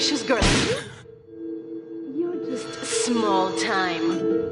ambitious girl. You're just small time.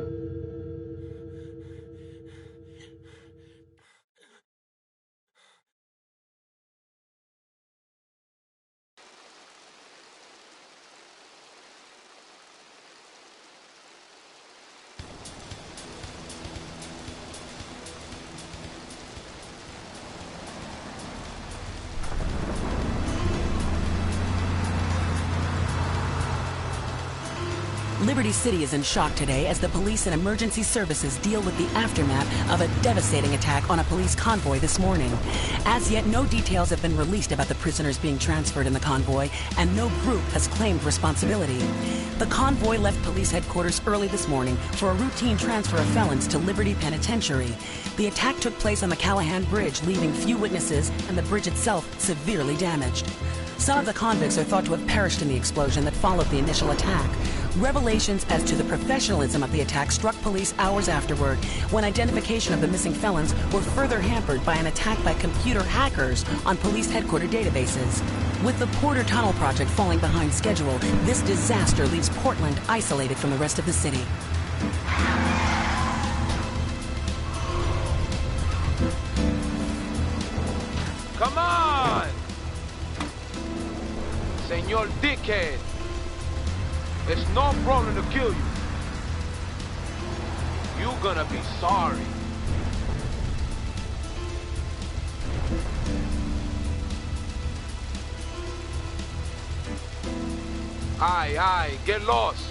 Liberty City is in shock today as the police and emergency services deal with the aftermath of a devastating attack on a police convoy this morning. As yet, no details have been released about the prisoners being transferred in the convoy, and no group has claimed responsibility. The convoy left police headquarters early this morning for a routine transfer of felons to Liberty Penitentiary. The attack took place on the Callahan Bridge, leaving few witnesses and the bridge itself severely damaged. Some of the convicts are thought to have perished in the explosion that followed the initial attack. Revelations as to the professionalism of the attack struck police hours afterward, when identification of the missing felons were further hampered by an attack by computer hackers on police headquarters databases. With the Porter Tunnel project falling behind schedule, this disaster leaves Portland isolated from the rest of the city. Come on! Senor Dickhead! It's no problem to kill you. You're gonna be sorry. Aye, get lost.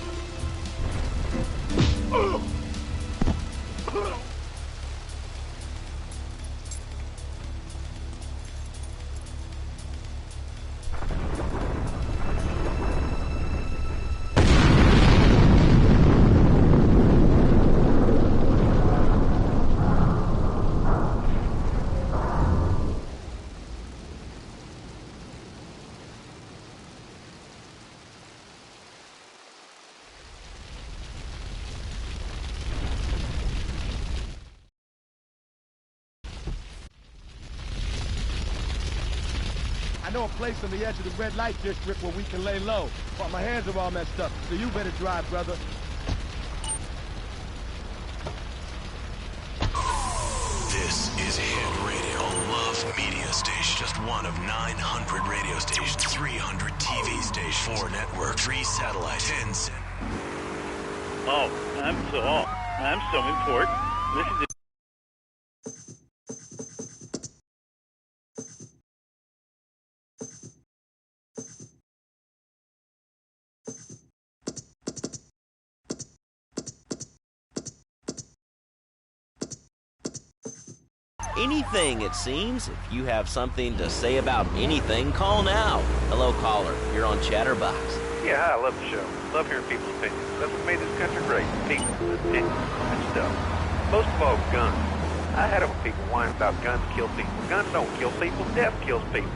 I know a place on the edge of the red light district where we can lay low, but my hands are all messed up, so you better drive, brother. This is Hit Radio, Love Media Station. Just one of 900 radio stations, 300 TV stations, 4 networks, 3 satellites, 10. Oh, I'm so important. Listen to anything, it seems. If you have something to say about anything, call now. Hello, caller. You're on Chatterbox. Yeah, hi, I love the show. Love hearing people's opinions. That's what made this country great. People, opinions, and stuff. Most of all, guns. I had it when people whine about guns kill people. Guns don't kill people. Death kills people.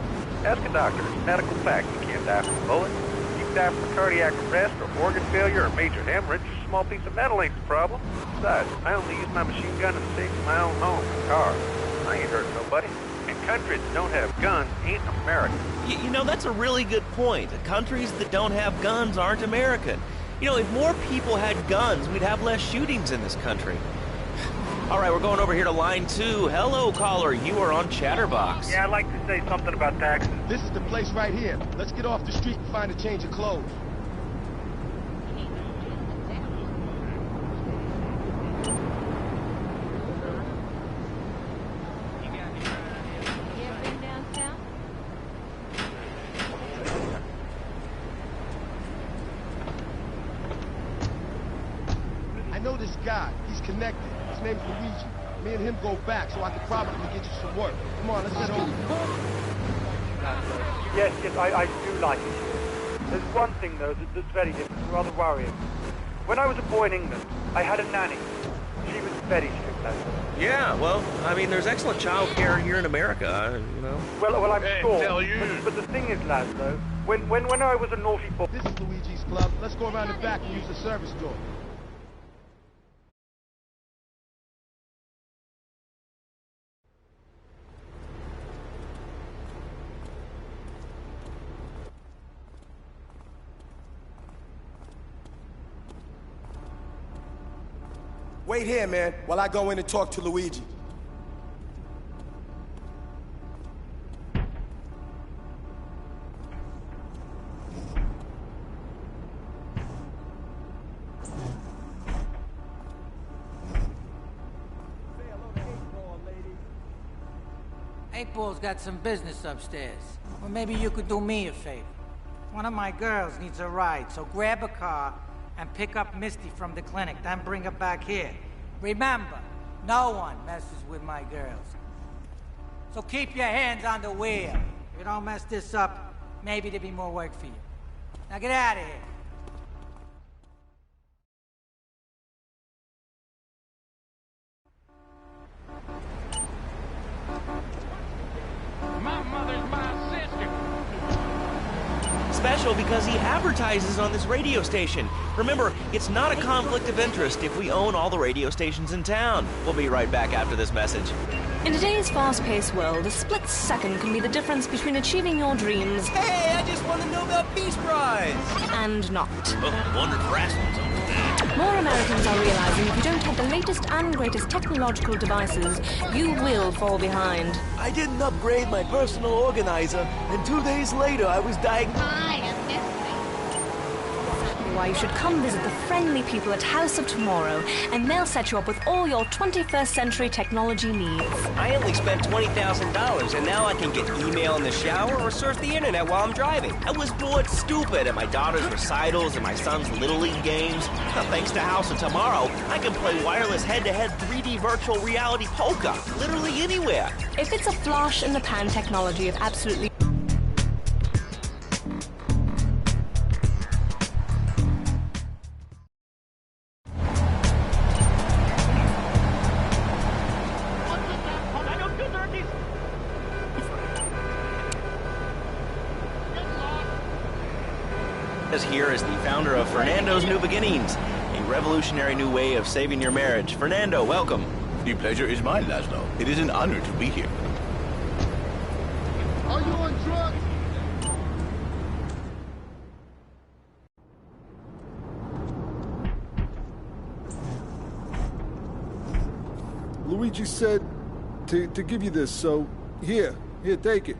Ask a doctor. It's medical fact. You can't die from a bullet. You can die from a cardiac arrest or organ failure or major hemorrhage. A small piece of metal ain't the problem. Besides, I only use my machine gun in the safety of my own home and car. I ain't hurting nobody. And countries that don't have guns ain't American. You know, that's a really good point. Countries that don't have guns aren't American. You know, if more people had guns, we'd have less shootings in this country. All right, we're going over here to line 2. Hello, caller. You are on Chatterbox. Yeah, I'd like to say something about taxes. This is the place right here. Let's get off the street and find a change of clothes. I know this guy. He's connected. His name's Luigi. Me and him go back, so I could probably get you some work. Come on, let's head over. Yes, I do like it here. There's one thing, though, that's very different, rather worrying. When I was a boy in England, I had a nanny. She was very strict, lad. Yeah, well, I mean, there's excellent child care here in America, you know. Well, I'm sure. tell you. But the thing is, lad, though, when I was a naughty boy... This is Luigi's club. Let's go around the back and use the service door. Wait here, man, while I go in and talk to Luigi. Eight Ball's got some business upstairs. Or maybe you could do me a favor. One of my girls needs a ride, so grab a car and pick up Misty from the clinic, then bring her back here. Remember, no one messes with my girls. So keep your hands on the wheel. If you don't mess this up, maybe there'll be more work for you. Now get out of here. My mother's my sister. Special because he advertises on this radio station. Remember, it's not a conflict of interest if we own all the radio stations in town. We'll be right back after this message. In today's fast-paced world, a split second can be the difference between achieving your dreams... Hey, I just won the Nobel Peace Prize! ...and not. Oh, wondered if wrestling's over there. More Americans are realizing if you don't have the latest and greatest technological devices, you will fall behind. I didn't upgrade my personal organizer, and 2 days later I was diagnosed... Why you should come visit the friendly people at House of Tomorrow, and they'll set you up with all your 21st century technology needs. I only spent $20,000, and now I can get email in the shower or surf the internet while I'm driving. I was bored stupid at my daughter's recitals and my son's Little League games. Thanks to House of Tomorrow, I can play wireless head-to-head 3D virtual reality poker, literally anywhere. If it's a flash-in-the-pan technology of absolutely... Here is the founder of Fernando's New Beginnings, a revolutionary new way of saving your marriage. Fernando, welcome. The pleasure is mine, Laszlo. It is an honor to be here. Are you on drugs? Luigi said to give you this, so here, take it.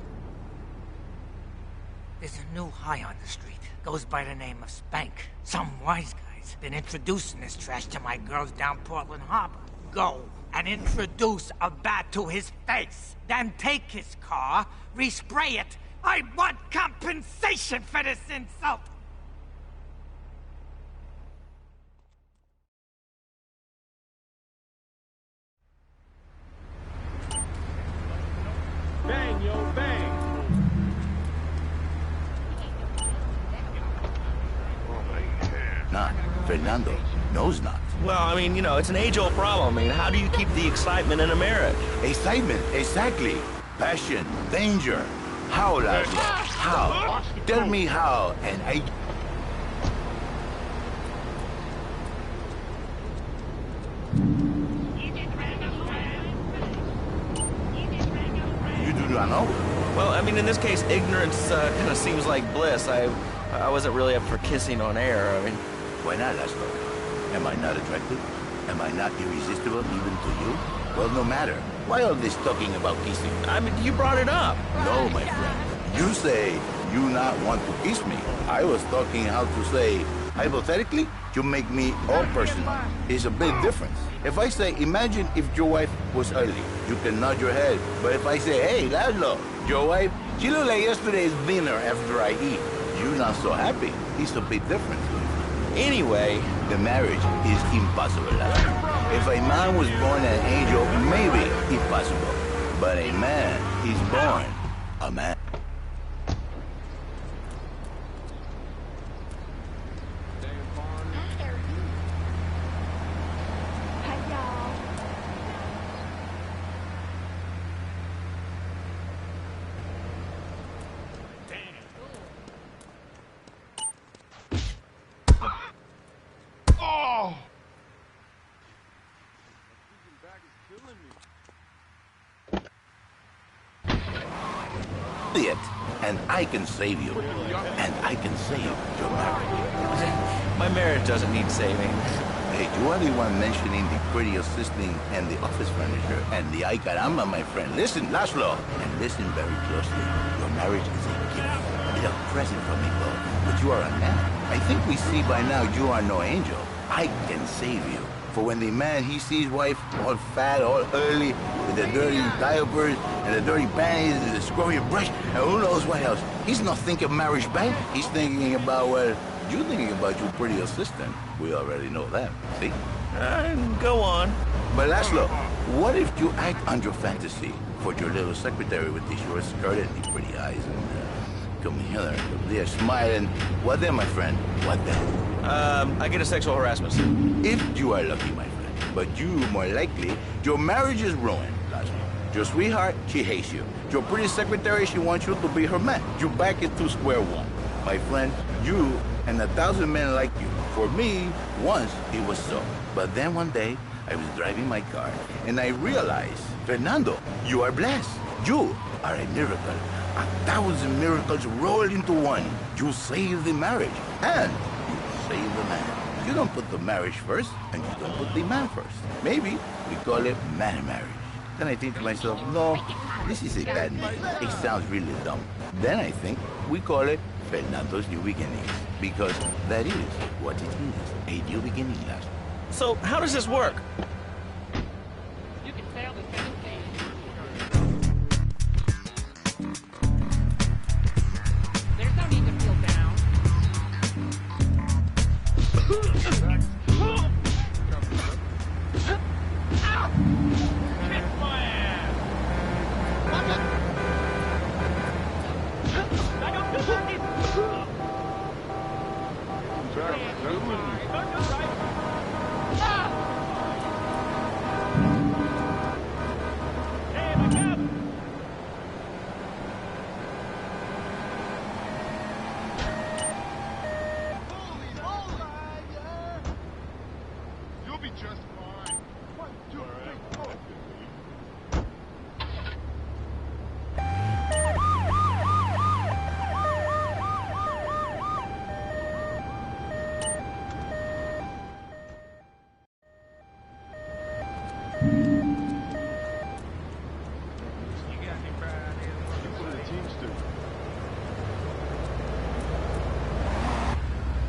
There's a new high on the street. Goes by the name of Spank. Some wise guy's been introducing this trash to my girls down Portland Harbor. Go and introduce a bat to his face. Then take his car, respray it. I want compensation for this insult. Bang, yo, bang. Not. Fernando knows not. Well, I mean, you know, it's an age-old problem. I mean, how do you keep the excitement in a marriage? Excitement, exactly. Passion, danger. How, Laszlo? How? Tell me how, and I... You do not know? Well, I mean, in this case, ignorance kind of seems like bliss. I wasn't really up for kissing on air. I mean... Why not, Laszlo? Am I not attractive? Am I not irresistible even to you? Well, no matter. Why all this talking about kissing? I mean, you brought it up. No, my friend. You say you not want to kiss me. I was talking how to say, hypothetically, you make me all personal. It's a big difference. If I say, imagine if your wife was early, you can nod your head. But if I say, hey, Laszlo, your wife, she looked like yesterday's dinner after I eat. You're not so happy. It's a big difference. Anyway, the marriage is impossible. If a man was born an angel, maybe it's possible. But a man is born a man. It, and I can save you, and I can save your marriage. My marriage doesn't need saving. Hey, you are the one mentioning the pretty assisting and the office furniture and the ay caramba, my friend. Listen, Laszlo, and listen very closely. Your marriage is a gift, a little present from me, Claude. But you are a man. I think we see by now you are no angel. I can save you. For when the man, he sees wife all fat, all early, with the dirty diapers and the dirty panties and the scrubby brush, and who knows what else. He's not thinking marriage bank. He's thinking about, well, you thinking about your pretty assistant. We already know that, see? Go on. But Laszlo, what if you act on your fantasy for your little secretary with the short skirt and the pretty eyes and come here, they're smiling. What then, my friend? What then? I get a sexual harassment. If you are lucky, my friend. But you, more likely, your marriage is ruined, Laszlo. Your sweetheart, she hates you. Your pretty secretary, she wants you to be her man. You back into square one. My friend, you and 1,000 men like you. For me, once it was so. But then one day, I was driving my car, and I realized, Fernando, you are blessed. You are a miracle. 1,000 miracles rolled into one. You saved the marriage, and you saved the man. You don't put the marriage first, and you don't put the man first. Maybe we call it man marriage. Then I think to myself, no, this is a bad name. It sounds really dumb. Then I think we call it Fernando's New Beginnings, because that is what it is, a new beginning, Laszlo. So, how does this work? You can fail the same thing. There's no need to feel down. Kiss my ass! I don't do this! Hey, my cab! You'll be just fine. 1, 2, 3, 4.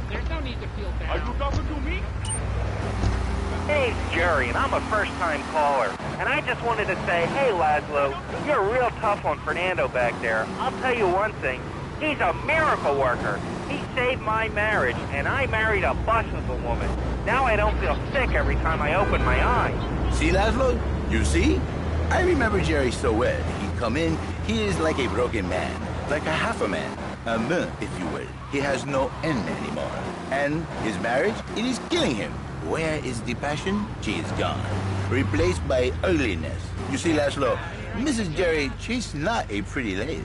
There's no need to feel down. Are you talking to me? Hey, it's Jerry, and I'm a first-time caller. And I just wanted to say, hey, Laszlo, you're real tough on Fernando back there. I'll tell you one thing. He's a miracle worker. He saved my marriage, and I married a bus of a woman. Now I don't feel sick every time I open my eyes. See, Laszlo? You see? I remember Jerry so well. He come in, he is like a broken man, like a half a man, if you will. He has no end anymore. And his marriage, it is killing him. Where is the passion? She is gone. Replaced by ugliness. You see, Laszlo, Mrs. Jerry, she's not a pretty lady.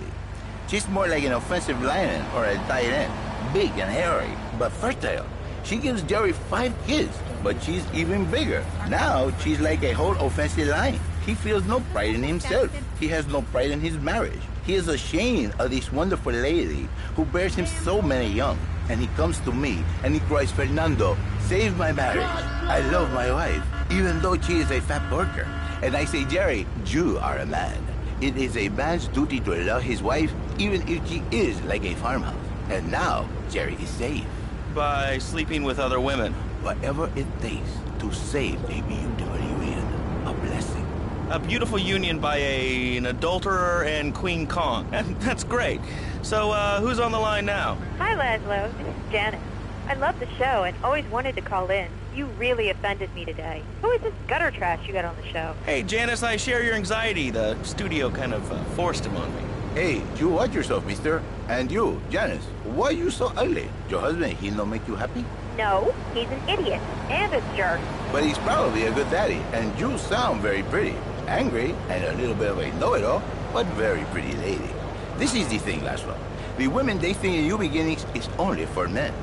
She's more like an offensive lion or a tight end. Big and hairy, but fertile. She gives Jerry 5 kids, but she's even bigger. Now, she's like a whole offensive lion. He feels no pride in himself. He has no pride in his marriage. He is ashamed of this wonderful lady who bears him so many young. And he comes to me and he cries, Fernando, save my marriage. I love my wife, even though she is a fat worker. And I say, Jerry, you are a man. It is a man's duty to love his wife, even if she is like a farmhouse. And now, Jerry is safe. By sleeping with other women. Whatever it takes to save a beautiful union. A blessing. A beautiful union by an adulterer and Queen Kong. That's great. So, who's on the line now? Hi, Laszlo. This is Janet. I love the show and always wanted to call in. You really offended me today. Who is this gutter trash you got on the show? Hey, Janice, I share your anxiety. The studio kind of forced him on me. Hey, you watch yourself, mister. And you, Janice, why are you so ugly? Your husband, he don't make you happy? No, he's an idiot and a jerk. But he's probably a good daddy, and you sound very pretty. Angry, and a little bit of a know-it-all, but very pretty lady. This is the thing, Laszlo. The women, they think a new beginnings is only for men.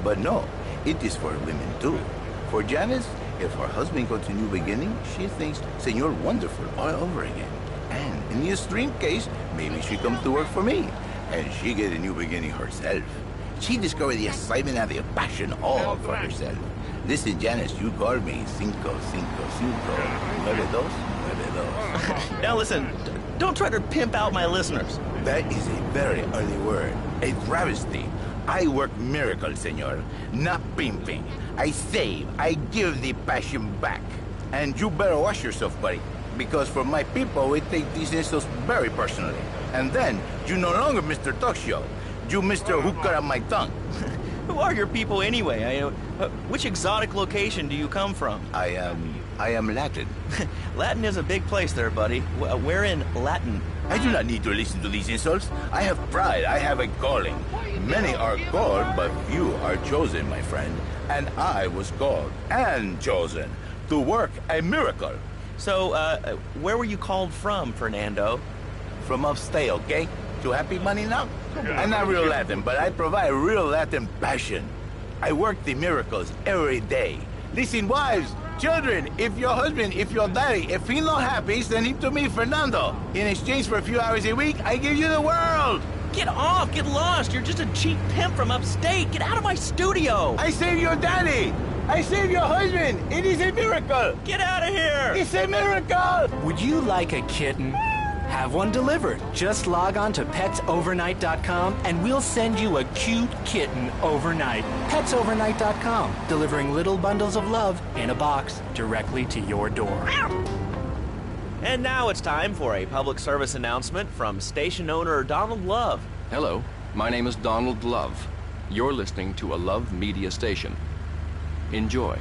But no, it is for women too. For Janice, if her husband goes to new beginning, she thinks Senor Wonderful all over again. And in the extreme case, maybe she comes to work for me, and she get a new beginning herself. She discovered the excitement and the passion all for herself. This is Janice. You called me 555-9292. Now listen, don't try to pimp out my listeners. That is a very early word. A travesty. I work miracles, senor. Not pimping. I save. I give the passion back. And you better watch yourself, buddy. Because for my people, we take these insults very personally. And then, you no longer Mr. Talk Show. You Mr. Who Cut Out My Tongue. Who are your people anyway? Which exotic location do you come from? I am Latin. Latin is a big place there, buddy. Where in Latin? I do not need to listen to these insults. I have pride. I have a calling. Many are called, but few are chosen, my friend. And I was called and chosen to work a miracle. So, where were you called from, Fernando? From upstate, okay? To happy money now? I'm not real Latin, but I provide real Latin passion. I work the miracles every day. Listen, wives, children, if your husband, if your daddy, if he's not happy, send him to me, Fernando. In exchange for a few hours a week, I give you the world. Get off! Get lost! You're just a cheap pimp from upstate! Get out of my studio! I save your daddy! I save your husband! It is a miracle! Get out of here! It's a miracle! Would you like a kitten? Have one delivered. Just log on to petsovernight.com and we'll send you a cute kitten overnight. Petsovernight.com, delivering little bundles of love in a box directly to your door. And now it's time for a public service announcement from station owner Donald Love. Hello, my name is Donald Love. You're listening to a Love Media station. Enjoy.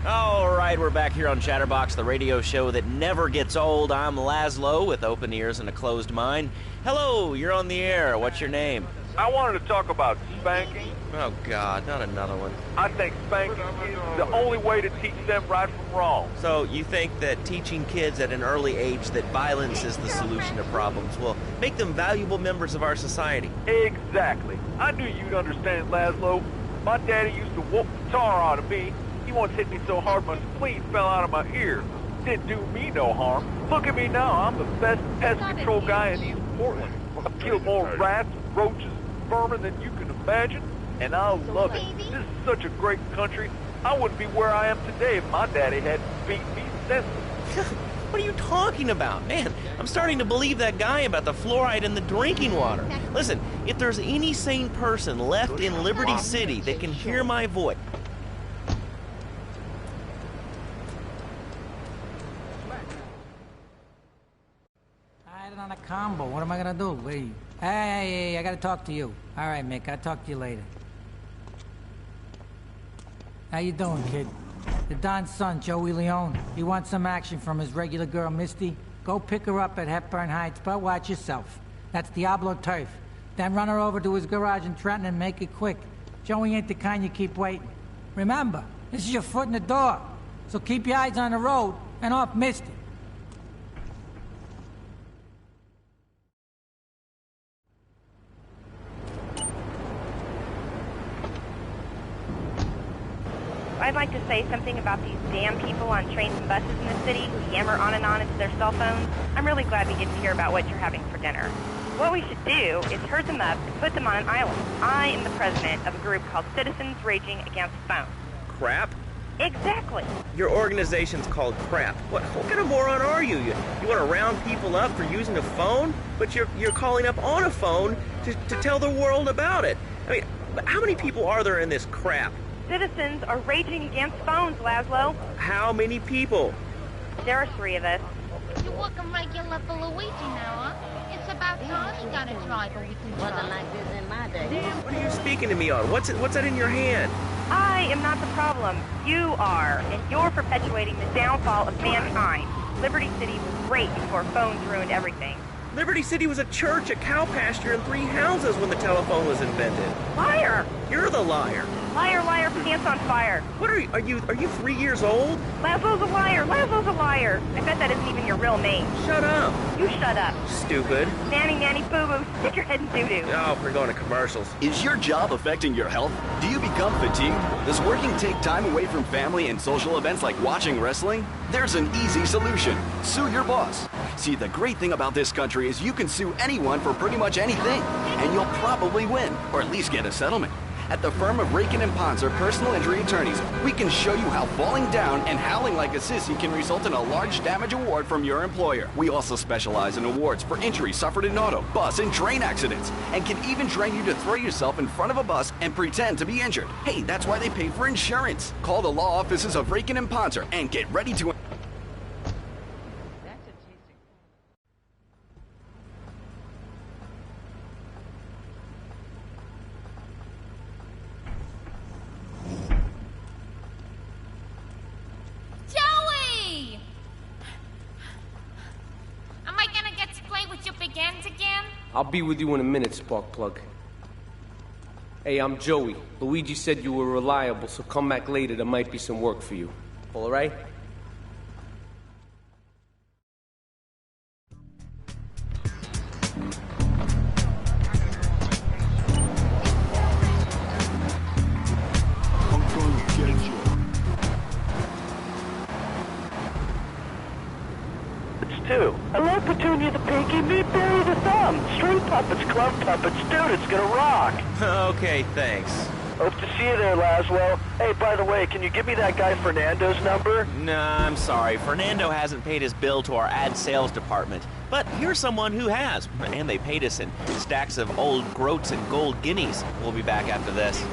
All right, we're back here on Chatterbox, the radio show that never gets old. I'm Laszlo with open ears and a closed mind. Hello, you're on the air. What's your name? I wanted to talk about spanking. Oh, God, not another one. I think spanking is the only way to teach them right from wrong. So you think that teaching kids at an early age that violence is the solution to problems will make them valuable members of our society? Exactly. I knew you'd understand, Laszlo. My daddy used to whoop the tar out of me. He once hit me so hard my spleen fell out of my ear. Didn't do me no harm. Look at me now. I'm the best pest control guy in East Portland. I've killed more rats, roaches, vermin than you can imagine, and I love it. This is such a great country. I wouldn't be where I am today if my daddy hadn't beat me senseless. What are you talking about? Man, I'm starting to believe that guy about the fluoride in the drinking water. Listen, if there's any sane person left in Liberty City that can hear my voice... On a combo. What am I gonna do? Wait. Hey, I gotta talk to you. All right, Mick, I'll talk to you later. How you doing, kid? The Don's son, Joey Leone. He wants some action from his regular girl, Misty. Go pick her up at Hepburn Heights, but watch yourself. That's Diablo turf. Then run her over to his garage in Trenton and make it quick. Joey ain't the kind you keep waiting. Remember, this is your foot in the door. So keep your eyes on the road and off Misty. I'd like to say something about these damn people on trains and buses in the city who yammer on and on into their cell phones. I'm really glad we get to hear about what you're having for dinner. What we should do is herd them up and put them on an island. I am the president of a group called Citizens Raging Against Phones. Crap? Exactly. Your organization's called Crap. What kind of moron are you? You want to round people up for using a phone? But you're calling up on a phone to tell the world about it. I mean, how many people are there in this crap? Citizens are raging against phones, Laszlo. How many people? There are 3 of us. You're working regular for Luigi now, huh? It's about time you got a driver we can trust. Wasn't like this in my day. What are you speaking to me on? What's that in your hand? I am not the problem. You are, and you're perpetuating the downfall of mankind. Liberty City was great before phones ruined everything. Liberty City was a church, a cow pasture, and 3 houses when the telephone was invented. Liar! You're the liar. Liar, liar, pants on fire. What are you 3 years old? Laszlo's a liar, Laszlo's a liar. I bet that isn't even your real name. Shut up. You shut up. Stupid. Nanny, nanny, boo-boo, stick your head in doo-doo. Oh, we're going to commercials. Is your job affecting your health? Do you become fatigued? Does working take time away from family and social events like watching wrestling? There's an easy solution. Sue your boss. See, the great thing about this country is you can sue anyone for pretty much anything, and you'll probably win, or at least get a settlement. At the firm of Rakin & Ponser Personal Injury Attorneys, we can show you how falling down and howling like a sissy can result in a large damage award from your employer. We also specialize in awards for injuries suffered in auto, bus, and train accidents, and can even train you to throw yourself in front of a bus and pretend to be injured. Hey, that's why they pay for insurance. Call the law offices of Rakin & Ponser and get ready to... Joey! Am I gonna get to play with your big ends again? I'll be with you in a minute, Sparkplug. Hey, I'm Joey. Luigi said you were reliable, so come back later. There might be some work for you. All right? Hello, Petunia the Pinky, meet Barry the Thumb. String puppets, club puppets, dude, it's gonna rock. Okay, thanks. Hope to see you there, Laszlo. Hey, by the way, can you give me that guy Fernando's number? Nah, I'm sorry. Fernando hasn't paid his bill to our ad sales department. But here's someone who has, and they paid us in stacks of old groats and gold guineas. We'll be back after this.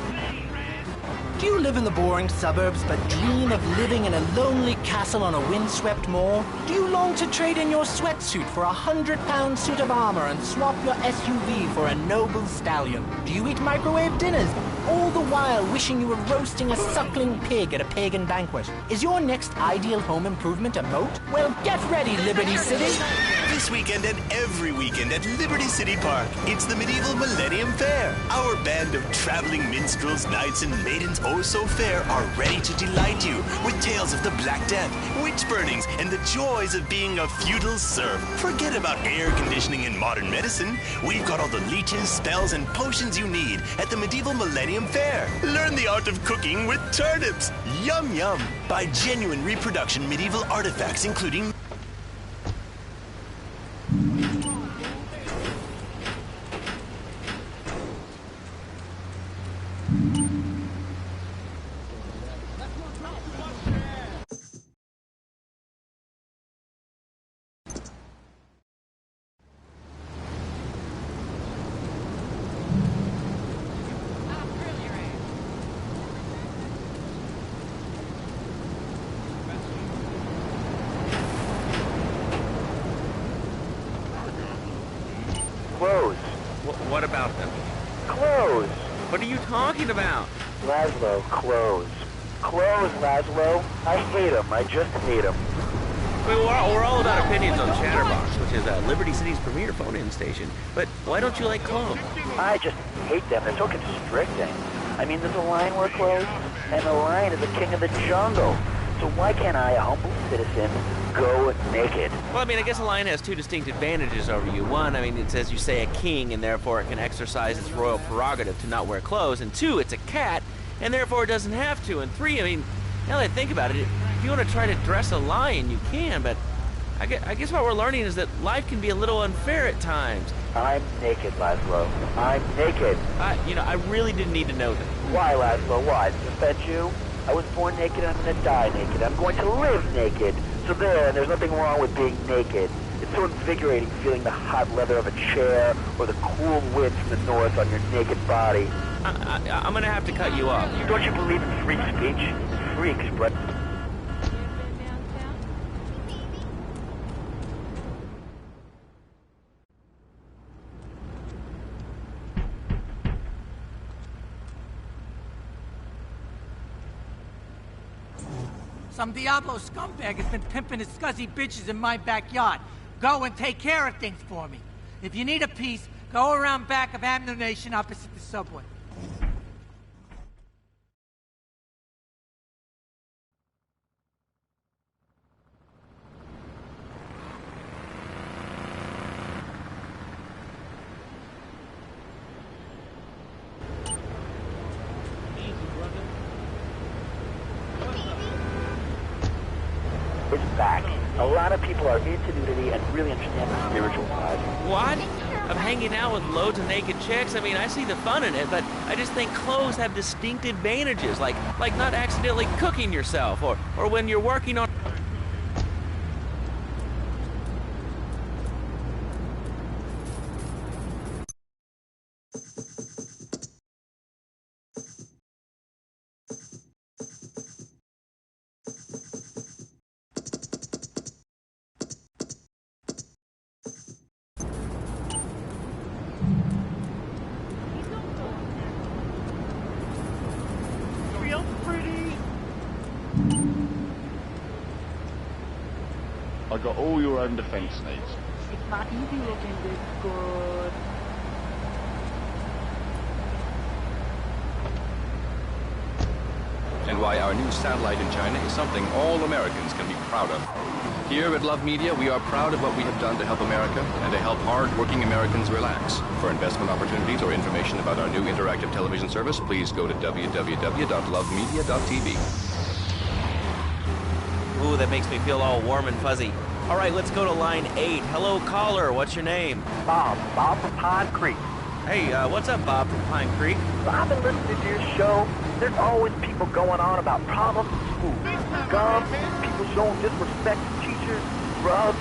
Do you live in the boring suburbs but dream of living in a lonely castle on a windswept moor? Do you long to trade in your sweatsuit for a 100-pound suit of armor and swap your SUV for a noble stallion? Do you eat microwave dinners, all the while wishing you were roasting a suckling pig at a pagan banquet? Is your next ideal home improvement a moat? Well, get ready, Liberty City! This weekend and every weekend at Liberty City Park, it's the Medieval Millennium Fair. Our band of traveling minstrels, knights, and maidens oh so fair are ready to delight you with tales of the Black Death, witch burnings, and the joys of being a feudal serf. Forget about air conditioning and modern medicine. We've got all the leeches, spells, and potions you need at the Medieval Millennium Fair. Learn the art of cooking with turnips. Yum yum. Buy genuine reproduction medieval artifacts including Clothes. What about them? Clothes. What are you talking about? Laszlo, clothes. Clothes, Laszlo. I hate them. I just hate them. I mean, we're all about opinions on Chatterbox, which is Liberty City's premier phone-in station. But why don't you like clothes? I just hate them. They're so constricting. I mean, there's a line where clothes, and the lion is the king of the jungle. So why can't I, a humble citizen, go naked? Well, I mean, I guess a lion has two distinct advantages over you. One, I mean, it's, as you say, a king, and therefore it can exercise its royal prerogative to not wear clothes. And two, it's a cat, and therefore it doesn't have to. And three, I mean, now that I think about it, if you want to try to dress a lion, you can, but I guess what we're learning is that life can be a little unfair at times. I'm naked, Laszlo. I'm naked. I really didn't need to know that. Why, Laszlo? Why? Does it offend you? I was born naked, I'm going to die naked. I'm going to live naked. So there's nothing wrong with being naked. It's so invigorating feeling the hot leather of a chair or the cool wind from the north on your naked body. I'm going to have to cut you off. Don't you believe in free speech? Free expression. Some Diablo scumbag has been pimping his scuzzy bitches in my backyard. Go and take care of things for me. If you need a piece, go around back of Ammunition opposite the subway. It's back. A lot of people are into nudity and really understand the spiritual side. What? of hanging out with loads of naked chicks. I mean, I see the fun in it, but I just think clothes have distinct advantages, like not accidentally cooking yourself, or when you're working on... Real pretty. I got all your own defense needs. It's not easy looking this good. And why our new satellite in China is something all Americans can be proud of. Here at Love Media, we are proud of what we have done to help America and to help hard-working Americans relax. For investment opportunities or information about our new interactive television service, please go to www.lovemedia.tv. Ooh, that makes me feel all warm and fuzzy. All right, let's go to line 8. Hello, caller. What's your name? Bob from Pine Creek. Hey, what's up, Bob from Pine Creek? I've been listening to your show. There's always people going on about problems in school. Gum, people showing disrespect to teachers, drugs.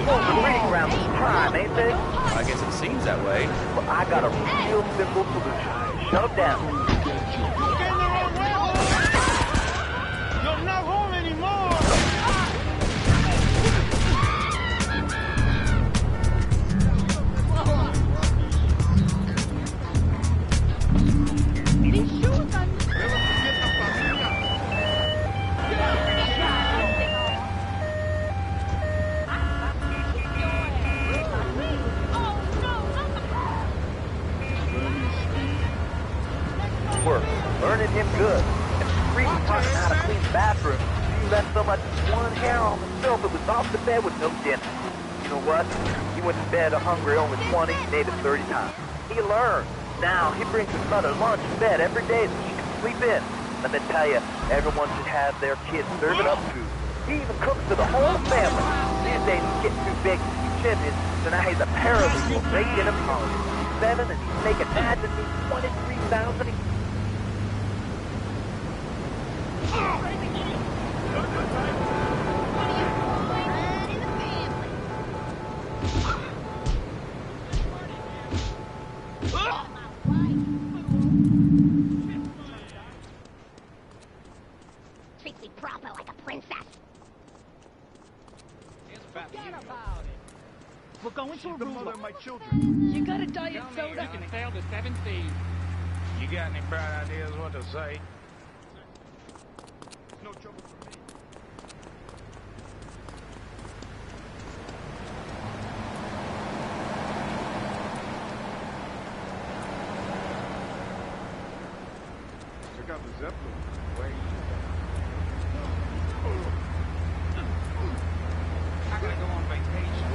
Well, the breeding ground is crime, ain't they? I guess it seems that way. Well, I got a real simple solution. Shut them down. You're not home anymore! Work. Learning him good. And Creek taught him how to clean bathrooms. He left so much one hair on himself it was off the bed with no dinner. You know what? He went to bed hungry only 20, maybe 30 times. He learned. Now he brings his mother lunch to bed every day so she can sleep in. Let me tell you, everyone should have their kids serving up food. He even cooks for the whole family. These days he's getting too big to be champion, so now he's a paralegal making him home. He's 7 and he's making ads and he's 23,000 a year. Treat me proper like a princess. Forget about it. We're going to a The room. mother of my children. You got a diet soda? You can fail the 7 thieves. You got any bright ideas what to say? No trouble for me. Check out the Zeppelin. Where you I gotta go on vacation.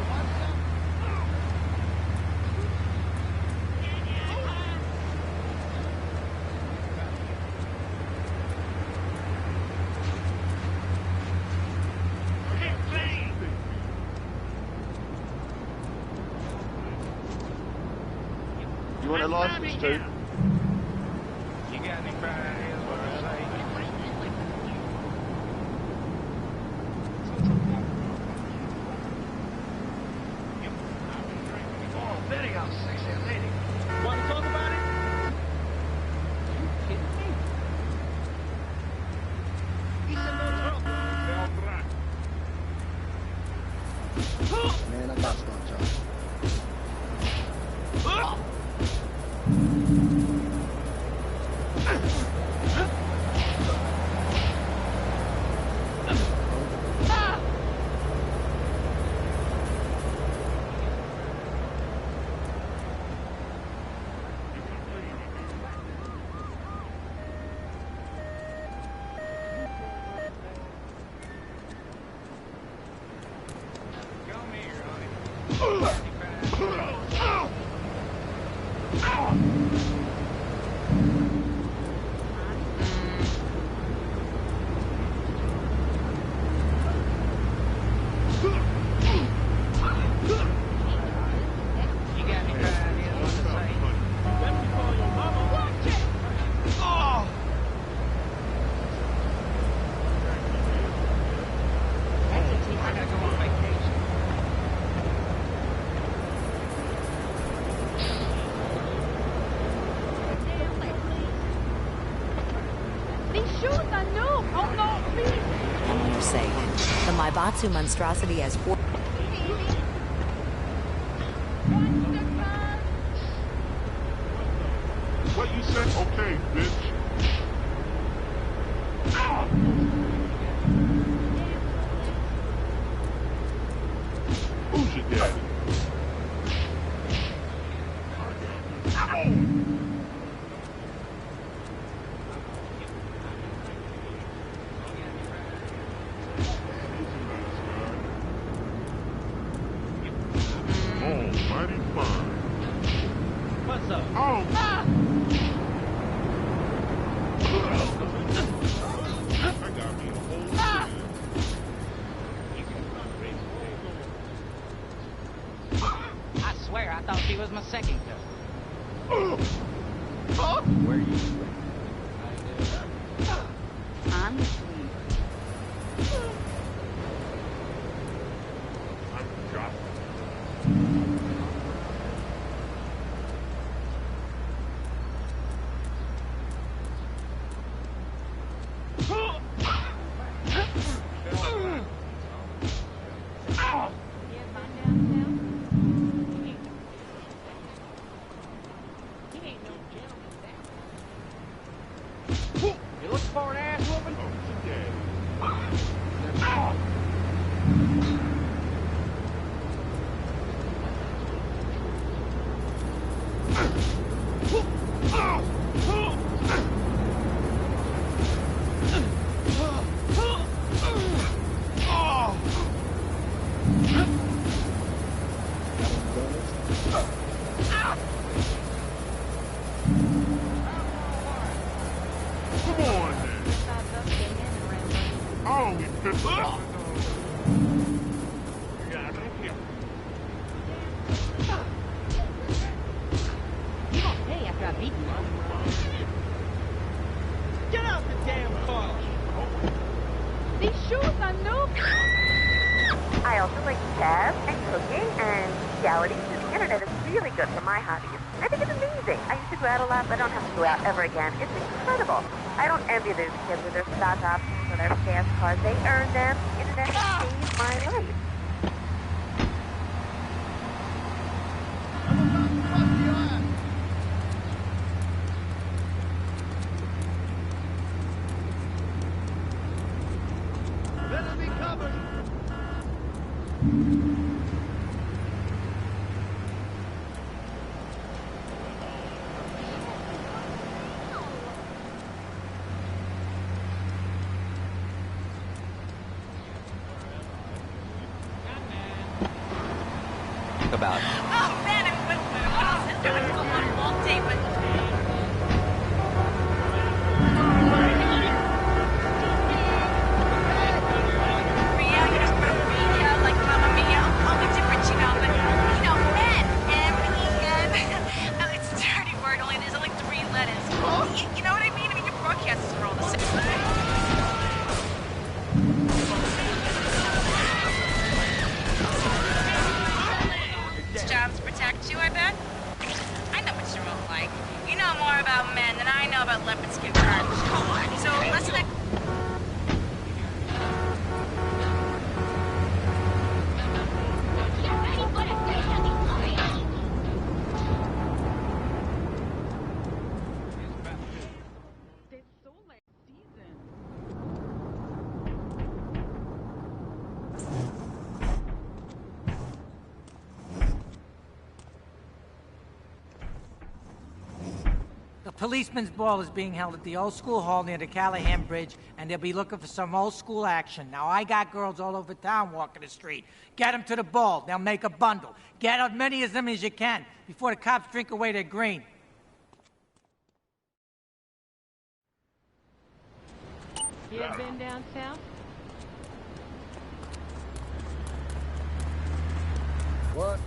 You want a license too? You got any bright ideas what to say? Oh, very out, sexy lady. Want to talk about it? You kidding me? He's in no trouble. Man, I got some, John. Come here, honey. You got any bright Zaibatsu monstrosity has 4... What you said? Okay, bitch. Who's your daddy? Mighty fine. What's up? Oh! I swear, I thought she was my second cousin. Where are you? You looking for an ass whooping? Come on, then. Oh, we pissed off. You gonna pay after I beat you? Get out the damn car! These shoes are new. I also like jazz and cooking and reality. The internet is really good for my hobbies. I think it's amazing. I used to go out a lot, but I don't have to go out ever again. It's incredible. I don't envy those kids with their stock options or their fast cars. They earn them. The internet has changed my life. Better be covered. About. Oh, man, I went to go on a long day, but... Like Mamma Mia, I'll be different, you know, but, you know, M-E-N. It's a dirty word, only there's only 3 letters. You know what I mean? I mean, your broadcasters are all the same. Jobs protect you, I bet? I know what you're all like. You know more about men than I know about leopard skin curtains. So let's let... The policeman's ball is being held at the old school hall near the Callahan Bridge, and they'll be looking for some old school action. Now, I got girls all over town walking the street. Get them to the ball. They'll make a bundle. Get as many of them as you can before the cops drink away their green. You ever been down south? What?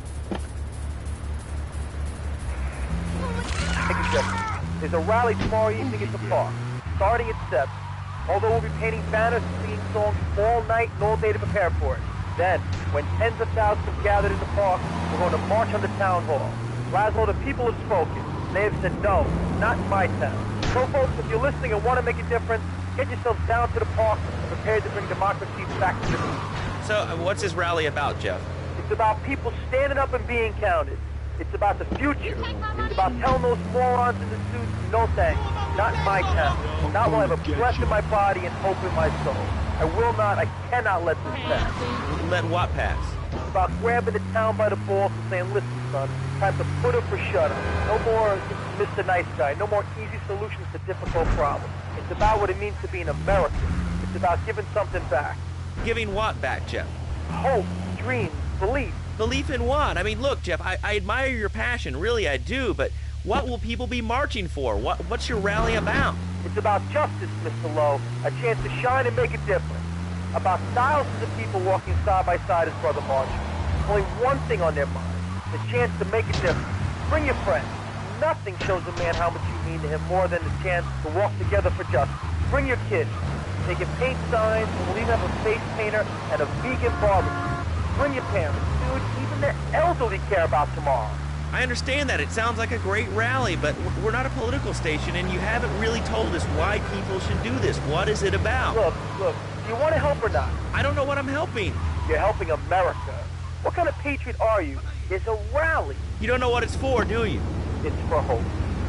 Take a second. There's a rally tomorrow evening at the park, starting at 7. Although we'll be painting banners and singing songs all night and all day to prepare for it. Then, when tens of thousands have gathered in the park, we're going to march on the town hall. Laszlo, the people have spoken. They have said no, not in my town. So folks, if you're listening and want to make a difference, get yourselves down to the park and prepared to bring democracy back to the So, what's this rally about, Jeff? It's about people standing up and being counted. It's about the future. It's about telling those morons in the suits, no thanks. Not in my town. Not while I have a breath in my body and hope in my soul. I cannot let this pass. Let what pass? It's about grabbing the town by the balls and saying, listen, son, time to put up or shut up. No more Mr. Nice Guy. No more easy solutions to difficult problems. It's about what it means to be an American. It's about giving something back. Giving what back, Jeff? Hope, dreams, belief. Belief in what? I mean, look, Jeff, I admire your passion. Really, I do. But what will people be marching for? What's your rally about? It's about justice, Mr. Lowe. A chance to shine and make a difference. About thousands of people walking side by side as Brother Marshall. Only one thing on their mind. The chance to make a difference. Bring your friends. Nothing shows a man how much you mean to him more than the chance to walk together for justice. Bring your kids. They can paint signs, and we'll even have a face painter and a vegan barbecue. Bring your parents. Dude, even the elderly care about tomorrow. I understand that. It sounds like a great rally, but we're not a political station, and you haven't really told us why people should do this. What is it about? Look, do you want to help or not? I don't know what I'm helping. You're helping America. What kind of patriot are you? It's a rally. You don't know what it's for, do you? It's for hope.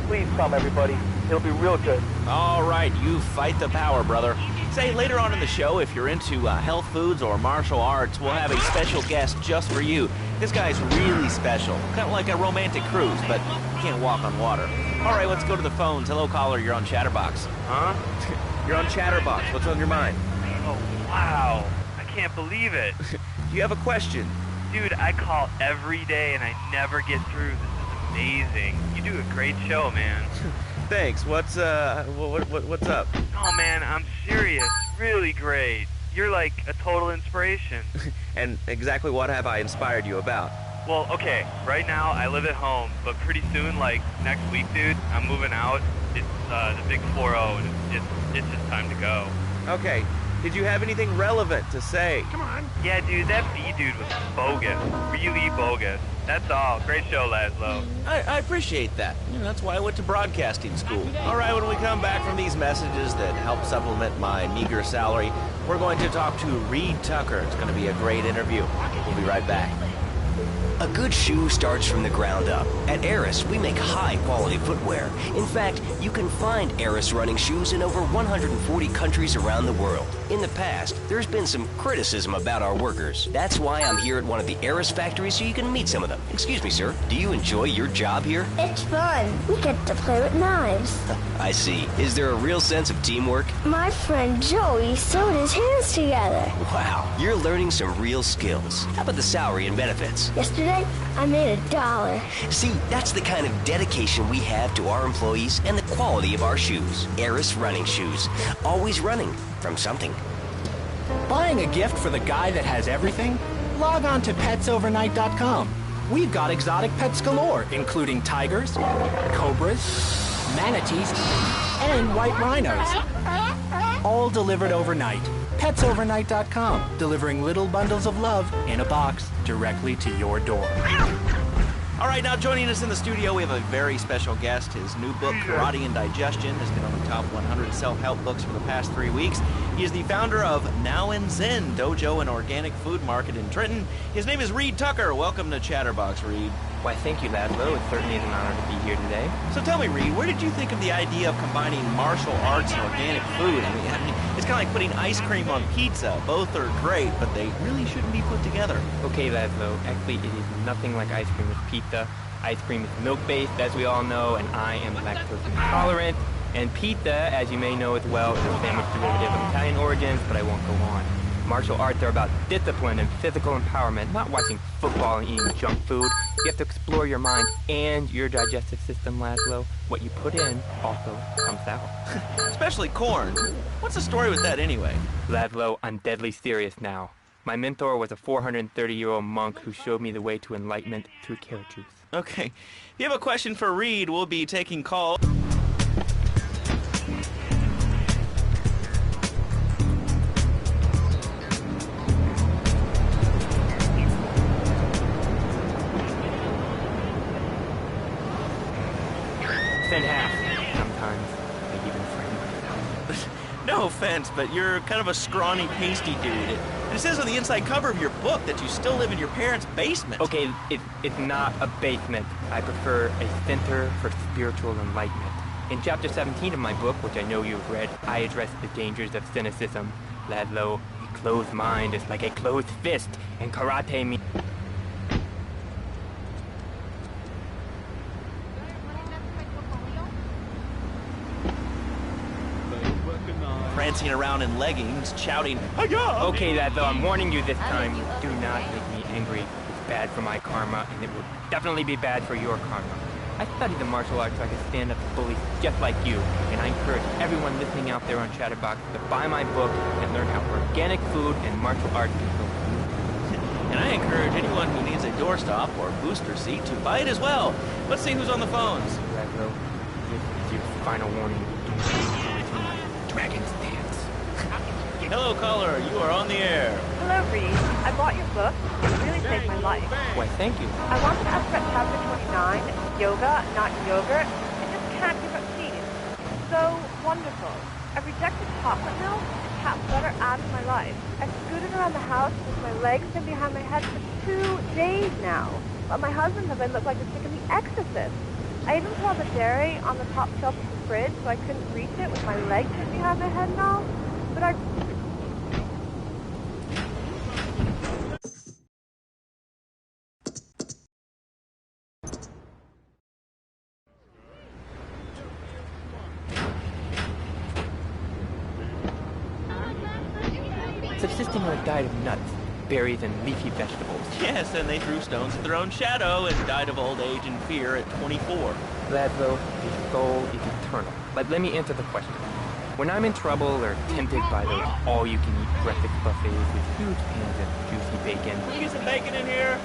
Please come, everybody. It'll be real good. All right, you fight the power, brother. Say, later on in the show, if you're into health foods or martial arts, we'll have a special guest just for you. This guy's really special. Kind of like a romantic cruise, but can't walk on water. All right, let's go to the phones. Hello, caller. You're on Chatterbox. Huh? You're on Chatterbox. What's on your mind? Oh, wow. I can't believe it. Do you have a question? Dude, I call every day and I never get through. This is amazing. You do a great show, man. Thanks. What's up? Oh, man, I'm serious. Really great. You're like a total inspiration. And exactly what have I inspired you about? Well, okay, right now I live at home, but pretty soon, like next week, dude, I'm moving out. It's the big 4-0, and it's just time to go. Okay. Did you have anything relevant to say? Come on. Yeah, dude, that B-dude was bogus. Really bogus. That's all. Great show, Laszlo. I appreciate that. That's why I went to broadcasting school. All right, when we come back from these messages that help supplement my meager salary, we're going to talk to Reed Tucker. It's going to be a great interview. We'll be right back. A good shoe starts from the ground up. At Eris, we make high-quality footwear. In fact, you can find Eris running shoes in over 140 countries around the world. In the past, there's been some criticism about our workers. That's why I'm here at one of the Eris factories so you can meet some of them. Excuse me, sir. Do you enjoy your job here? It's fun. We get to play with knives. I see. Is there a real sense of teamwork? My friend Joey sewed his hands together. Wow, you're learning some real skills. How about the salary and benefits? Yesterday, I made $1. See, that's the kind of dedication we have to our employees and the quality of our shoes. Eris running shoes. Always running from something. Buying a gift for the guy that has everything? Log on to petsovernight.com. We've got exotic pets galore, including tigers, cobras, manatees, and white rhinos. All delivered overnight. petsovernight.com, delivering little bundles of love in a box directly to your door. All right, now joining us in the studio, we have a very special guest. His new book, Karate and Digestion, has been on the top 100 self-help books for the past 3 weeks. He is the founder of Now and Zen Dojo and Organic Food Market in Trenton. His name is Reed Tucker. Welcome to Chatterbox, Reed. Why, thank you, Laszlo. It certainly is an honor to be here today. So tell me, Reed, where did you think of the idea of combining martial arts and organic food? I mean, it's kind of like putting ice cream on pizza. Both are great, but they really shouldn't be put together. Okay, Laszlo. Actually, it is nothing like ice cream with pizza. Ice cream is milk-based, as we all know, and I am lactose intolerant. And pizza, as you may know as well, is a sandwich derivative of Italian origins, but I won't go on. Martial arts are about discipline and physical empowerment, not watching football and eating junk food. You have to explore your mind and your digestive system, Laszlo. What you put in also comes out. Especially corn. What's the story with that anyway? Laszlo, I'm deadly serious now. My mentor was a 430-year-old monk who showed me the way to enlightenment through carrot juice. Okay. If you have a question for Reed, we'll be taking calls. Thin half, sometimes, I even friend. No offense. offense, but you're kind of a scrawny, pasty dude. It says on the inside cover of your book that you still live in your parents' basement. Okay, it's not a basement. I prefer a center for spiritual enlightenment. In chapter 17 of my book, which I know you've read, I address the dangers of cynicism. Laszlo, a closed mind is like a closed fist, and karate means... Prancing around in leggings, shouting, "Hi-ya!" Okay, Laszlo, I'm warning you this time. Do not make me angry. It's bad for my karma, and it will definitely be bad for your karma. I studied the martial arts so I could stand up to bullies just like you, and I encourage everyone listening out there on Chatterbox to buy my book and learn how organic food and martial arts can help you. And I encourage anyone who needs a doorstop or booster seat to buy it as well. Let's see who's on the phones. Laszlo, this is your final warning. Do not go into my dragon's dance. Hello, caller. You are on the air. Hello, Reed. I bought your book. It really saved my life. Why, thank you. I wanted to ask about chapter 29, yoga, not yogurt. I just can't give up cheating. So wonderful. I rejected chocolate milk and tap butter out of my life. I've scooted around the house with my legs pinned behind my head for 2 days now. But my husband says I look like the chick in The Exorcist. I even put all the dairy on the top shelf of the fridge so I couldn't reach it with my legs pinned behind my head and all. But I... Subsisting on a diet of nuts, berries, and leafy vegetables. Yes, and they threw stones at their own shadow and died of old age and fear at 24. Laszlo, the soul is eternal. But let me answer the question. When I'm in trouble or tempted by those all-you-can-eat breakfast buffets with huge pans of juicy bacon... Can we get some bacon in here?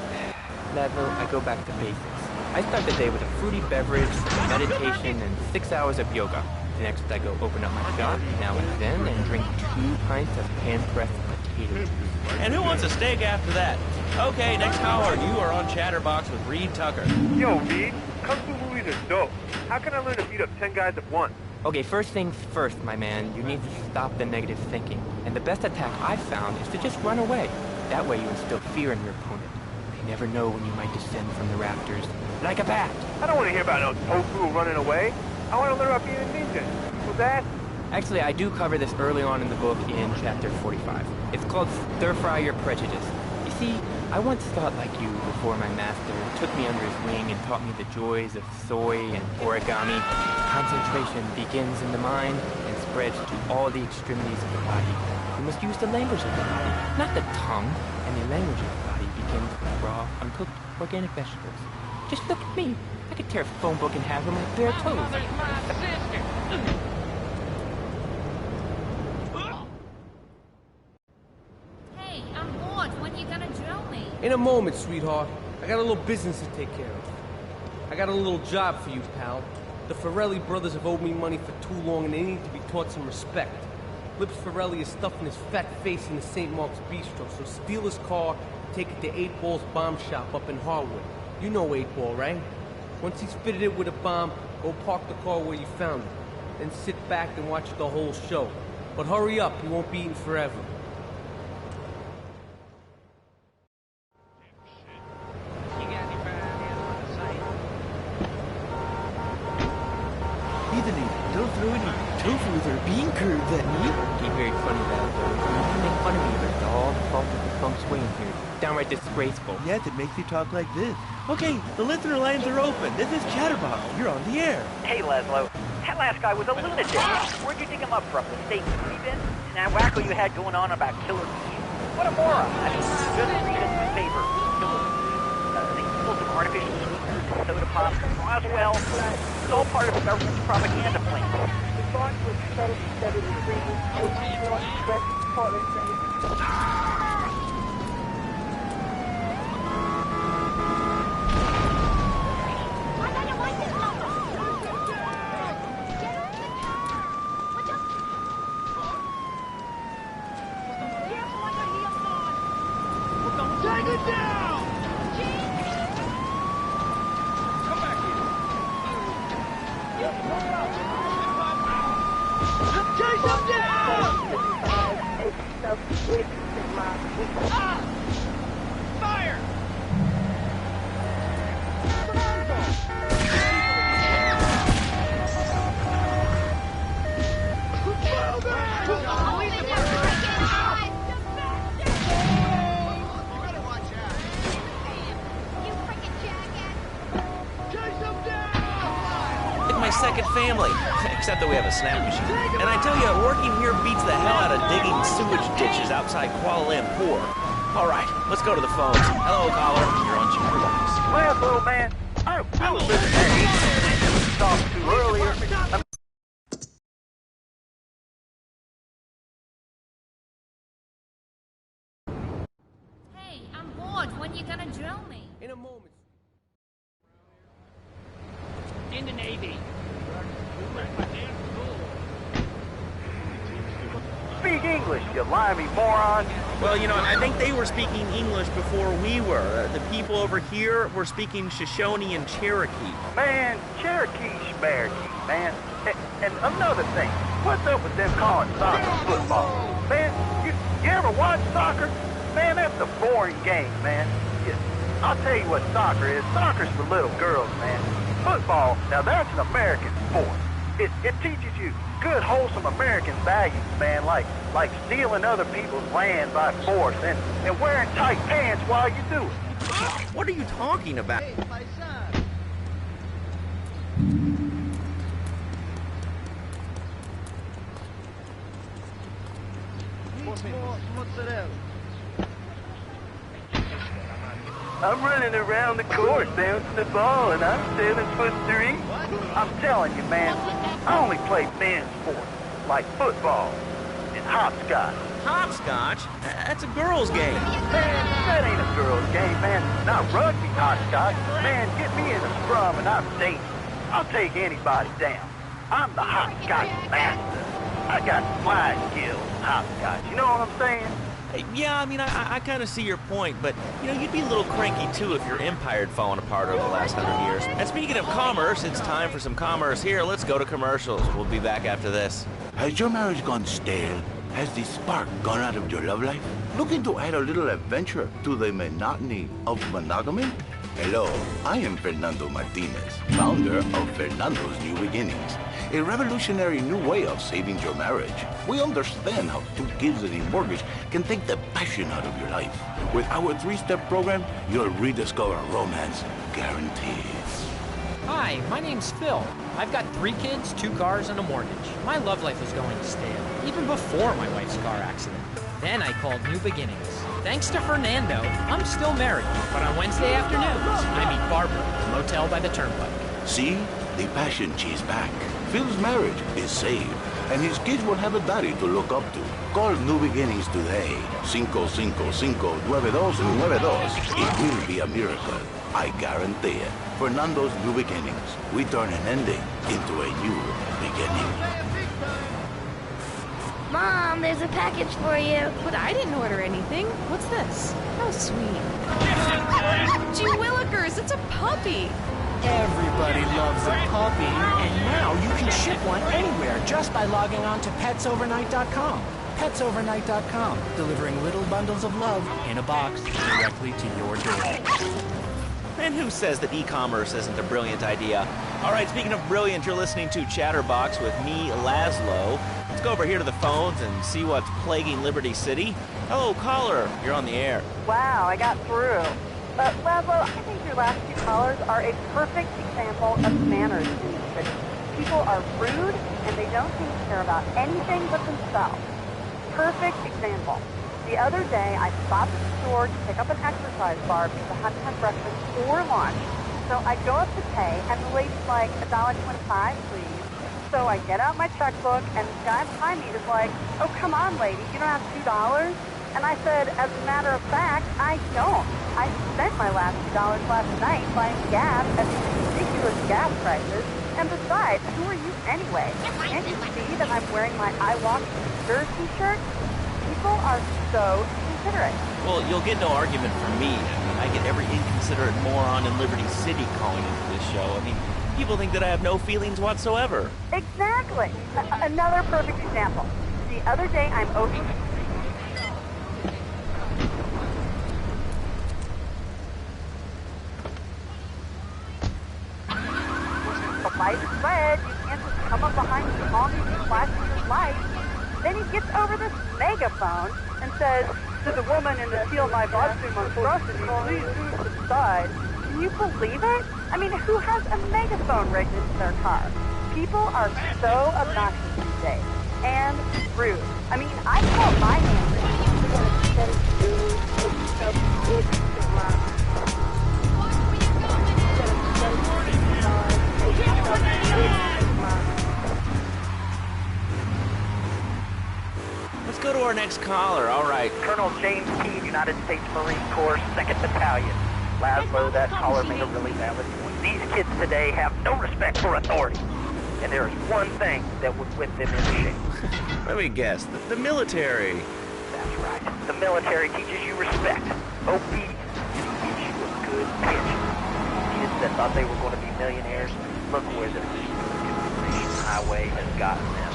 Laszlo, I go back to basics. I start the day with a fruity beverage, meditation, and 6 hours of yoga. Next, I go open up my shop, now and then, and drink 2 pints of hand-pressed potato juice. And who wants a steak after that? Okay, next caller, you are on Chatterbox with Reed Tucker. Yo, Reed, Kung Fu movies are dope. How can I learn to beat up 10 guys at once? Okay, first things first, my man. You need to stop the negative thinking. And the best attack I've found is to just run away. That way you instill fear in your opponent. They never know when you might descend from the rafters. Like a bat. I don't want to hear about no tofu running away. I want to learn about being a ninja. What's that? Actually, I do cover this early on in the book in chapter 45. It's called Stir Fry Your Prejudice. You see, I once thought like you before my master took me under his wing and taught me the joys of soy and origami. Concentration begins in the mind and spreads to all the extremities of the body. You must use the language of the body, not the tongue. And the language of the body begins with raw, uncooked, organic vegetables. Just look at me. I could tear a phone book in half with my bare toes. Hey, I'm bored. When are you gonna drill me? In a moment, sweetheart. I got a little business to take care of. I got a little job for you, pal. The Ferrelli brothers have owed me money for too long, and they need to be taught some respect. Lips Ferrelli is stuffing his fat face in the St. Mark's Bistro, so steal his car, take it to 8 Ball's bomb shop up in Harwood. You know 8 Ball, right? Once he's fitted it with a bomb, go park the car where you found it. Then sit back and watch the whole show. But hurry up, he won't be eating forever. Anthony, don't throw any tofu with our bean curds at me. Be very funny, Laszlo. You make fun of me, but it's all the fault of the feng shui in here. Downright disgraceful. Yeah, that makes you talk like this. Okay, the listener lines are open. This is Chatterbox. You're on the air. Hey, Laszlo. That last guy was a lunatic. Where'd you dig him up from? The state movie bin? And that wacko you had going on about killer bees? What a moron. I mean, just read in the paper. Killer bees. They pulled some artificial sweeteners, soda pop, Roswell. It's all part of the government's propaganda plan. The thought was settled in the previous Take it down! Come back here. Chase him down! Fire! Like my second family, except that we have a snap machine. And I tell you, working here beats the hell out of digging sewage ditches outside Kuala Lumpur. All right, let's go to the phones. Hello, caller. You're on Chatterbox. Well, little man, I was listening to that talk to earlier. Hey, I'm bored. When you gonna drill me? In a moment. In the Navy. Speak English, you limey moron. Well, you know, I think they were speaking English before we were. The people over here were speaking Shoshone and Cherokee. Man, Cherokee schmarokee, man. And another thing, what's up with them calling soccer football? Man, you ever watch soccer? Man, that's a boring game, man. I'll tell you what soccer is. Soccer's for little girls, man. Football, now that's an American sport. It teaches you good, wholesome American values, man, like stealing other people's land by force and wearing tight pants while you do it. What are you talking about? Hey, my son. Mozzarella. I'm running around the court bouncing the ball, and I'm 7'3". I'm telling you, man, I only play men's sports, like football and hopscotch. Hopscotch? That's a girl's game. Man, that ain't a girl's game, man. Not rugby hopscotch. Man, get me in a scrum and I'm dangerous. I'll take anybody down. I'm the hopscotch master. I got flying skills in hopscotch. You know what I'm saying? Yeah, I mean, I kind of see your point, but, you know, you'd be a little cranky, too, if your empire had fallen apart over the last 100 years. And speaking of commerce, it's time for some commerce here. Let's go to commercials. We'll be back after this. Has your marriage gone stale? Has the spark gone out of your love life? Looking to add a little adventure to the monotony of monogamy? Hello, I am Fernando Martinez, founder of Fernando's New Beginnings, a revolutionary new way of saving your marriage. We understand how 2 kids and a mortgage can take the passion out of your life. With our 3-step program, you'll rediscover romance guaranteed. Hi, my name's Phil. I've got 3 kids, 2 cars, and a mortgage. My love life is going stale, even before my wife's car accident. Then I called New Beginnings. Thanks to Fernando, I'm still married, but on Wednesday afternoons, I meet Barbara at the motel by the turnpike. See? The passion she's back. Phil's marriage is saved, and his kids will have a daddy to look up to. Call New Beginnings today. 555-9292. It will be a miracle. I guarantee it. Fernando's New Beginnings. We turn an ending into a new beginning. Mom, there's a package for you. But I didn't order anything. What's this? How sweet. Gee willikers, it's a puppy. Everybody loves a puppy, and now you can ship one anywhere just by logging on to petsovernight.com. Petsovernight.com, delivering little bundles of love in a box directly to your door. And who says that e-commerce isn't a brilliant idea? All right, speaking of brilliant, you're listening to Chatterbox with me, Laszlo. Let's go over here to the phones and see what's plaguing Liberty City. Hello, caller. You're on the air. Wow, I got through. Laszlo, I think your last 2 callers are a perfect example of manners in this city. People are rude, and they don't seem to care about anything but themselves. Perfect example. The other day, I stopped at the store to pick up an exercise bar because I hadn't had breakfast or lunch. So I go up to pay, and the lady's like, $1.25, please. So I get out my checkbook, and the guy behind me is like, oh, come on, lady, you don't have $2? And I said, as a matter of fact, I don't. I spent my last $2 last night buying gas at these ridiculous gas prices. And besides, who are you anyway? Can't you see that I'm wearing my I Walk Sisters t-shirt? People are so inconsiderate. Well, you'll get no argument from me. I mean, I get every inconsiderate moron in Liberty City calling into this show. I mean, People think that I have no feelings whatsoever. Exactly. Another perfect example. The other day I'm over... The light is red. You can't just come up behind me honking and flashing your lights. Then he gets over this megaphone and says, "To the woman in the teal my costume monstrosity, please do subside." Can you believe it? I mean, who has a megaphone rigged into their car? People are so obnoxious these days. And rude. I mean, I call my name. Let's go to our next caller, all right. Colonel James T., United States Marine Corps, 2nd Battalion. Laszlo, that caller made a really valid point. These kids today have no respect for authority. And there is one thing that would whip them into shape. Let me guess, the military. That's right. The military teaches you respect, obedience, and it gives you a good pension. Kids that thought they were going to be millionaires, look where the information highway has gotten them.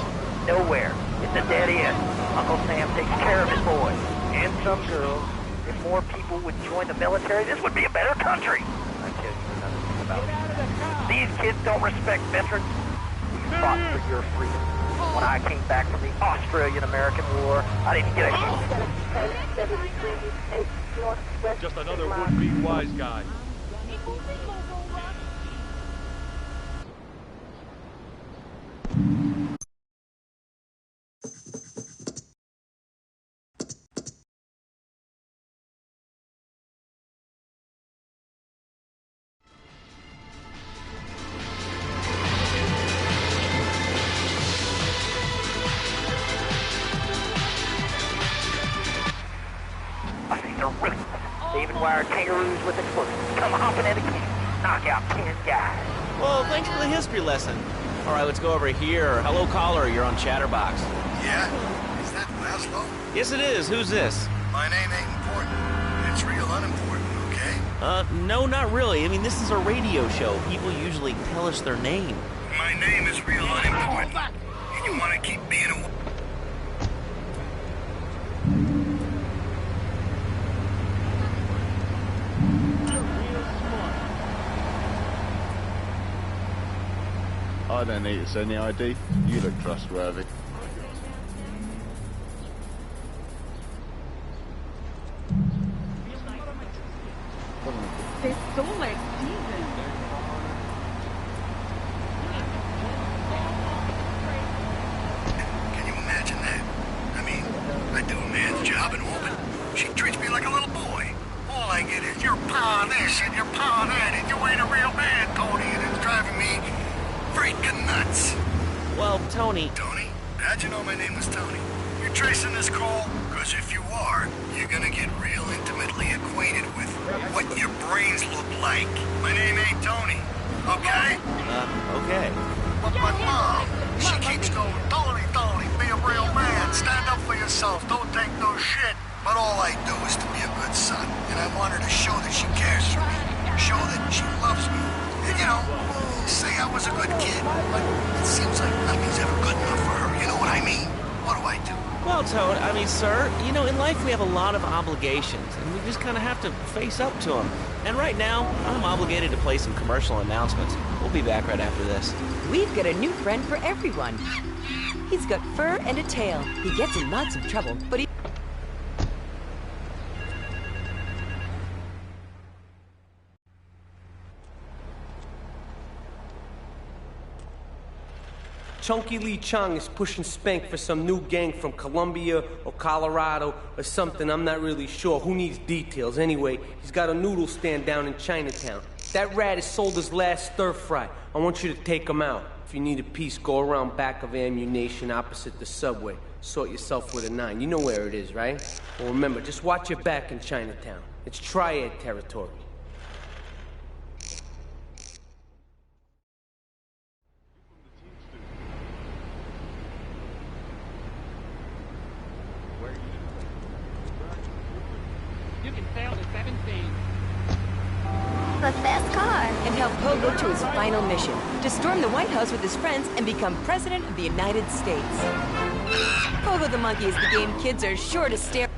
Nowhere. It's a dead end. Uncle Sam takes care of his boys and some girls. If more people would join the military, this would be a better country. I tell you another thing about it. These kids don't respect veterans. We fought for your freedom. When I came back from the Australian-American War, I didn't get a shit. Just another would-be wise guy. They even wired kangaroos with explosives. Come hopping in again. Knock out 10 guys. Well, thanks for the history lesson. All right, let's go over here. Hello, caller. You're on Chatterbox. Yeah? Is that Laszlo? Yes, it is. Who's this? My name ain't important. It's real unimportant, okay? No, not really. I mean, this is a radio show. People usually tell us their name. My name is real unimportant. And you want to keep being a... I don't need to send the ID. You look trustworthy. They stole like Jesus. Can you imagine that? I mean, I do a man's job and all, but she treats me like a little boy. All I get is your pa this and your pa that, and you ain't a real man, Tony, and it's driving me freaking nuts. Well, Tony... Tony? How'd you know my name was Tony? You're tracing this call? Because if you are, you're gonna get real intimately acquainted with what your brains look like. My name ain't Tony, okay? Okay. But my mom, she keeps going, Tony, Tony, be a real man, stand up for yourself, don't take no shit. But all I do is to be a good son, and I want her to show that she cares for me, show that she loves me. And you know, say I was a good kid, but it seems like nothing's ever good enough for her, you know what I mean? What do I do? Well, Toad, I mean, sir, you know, in life we have a lot of obligations, and we just kind of have to face up to them. And right now, I'm obligated to play some commercial announcements. We'll be back right after this. We've got a new friend for everyone. He's got fur and a tail. He gets in lots of trouble, but he... Chunky Lee Chong is pushing Spank for some new gang from Colombia or Colorado or something, I'm not really sure. Who needs details? Anyway, he's got a noodle stand down in Chinatown. That rat has sold his last stir-fry. I want you to take him out. If you need a piece, go around back of Ammunition opposite the subway. Sort yourself with a 9. You know where it is, right? Well, remember, just watch your back in Chinatown. It's triad territory. You can sail to 17. The fast car. And help Pogo to his final mission, to storm the White House with his friends and become President of the United States. Pogo the Monkey is the game kids are sure to stare.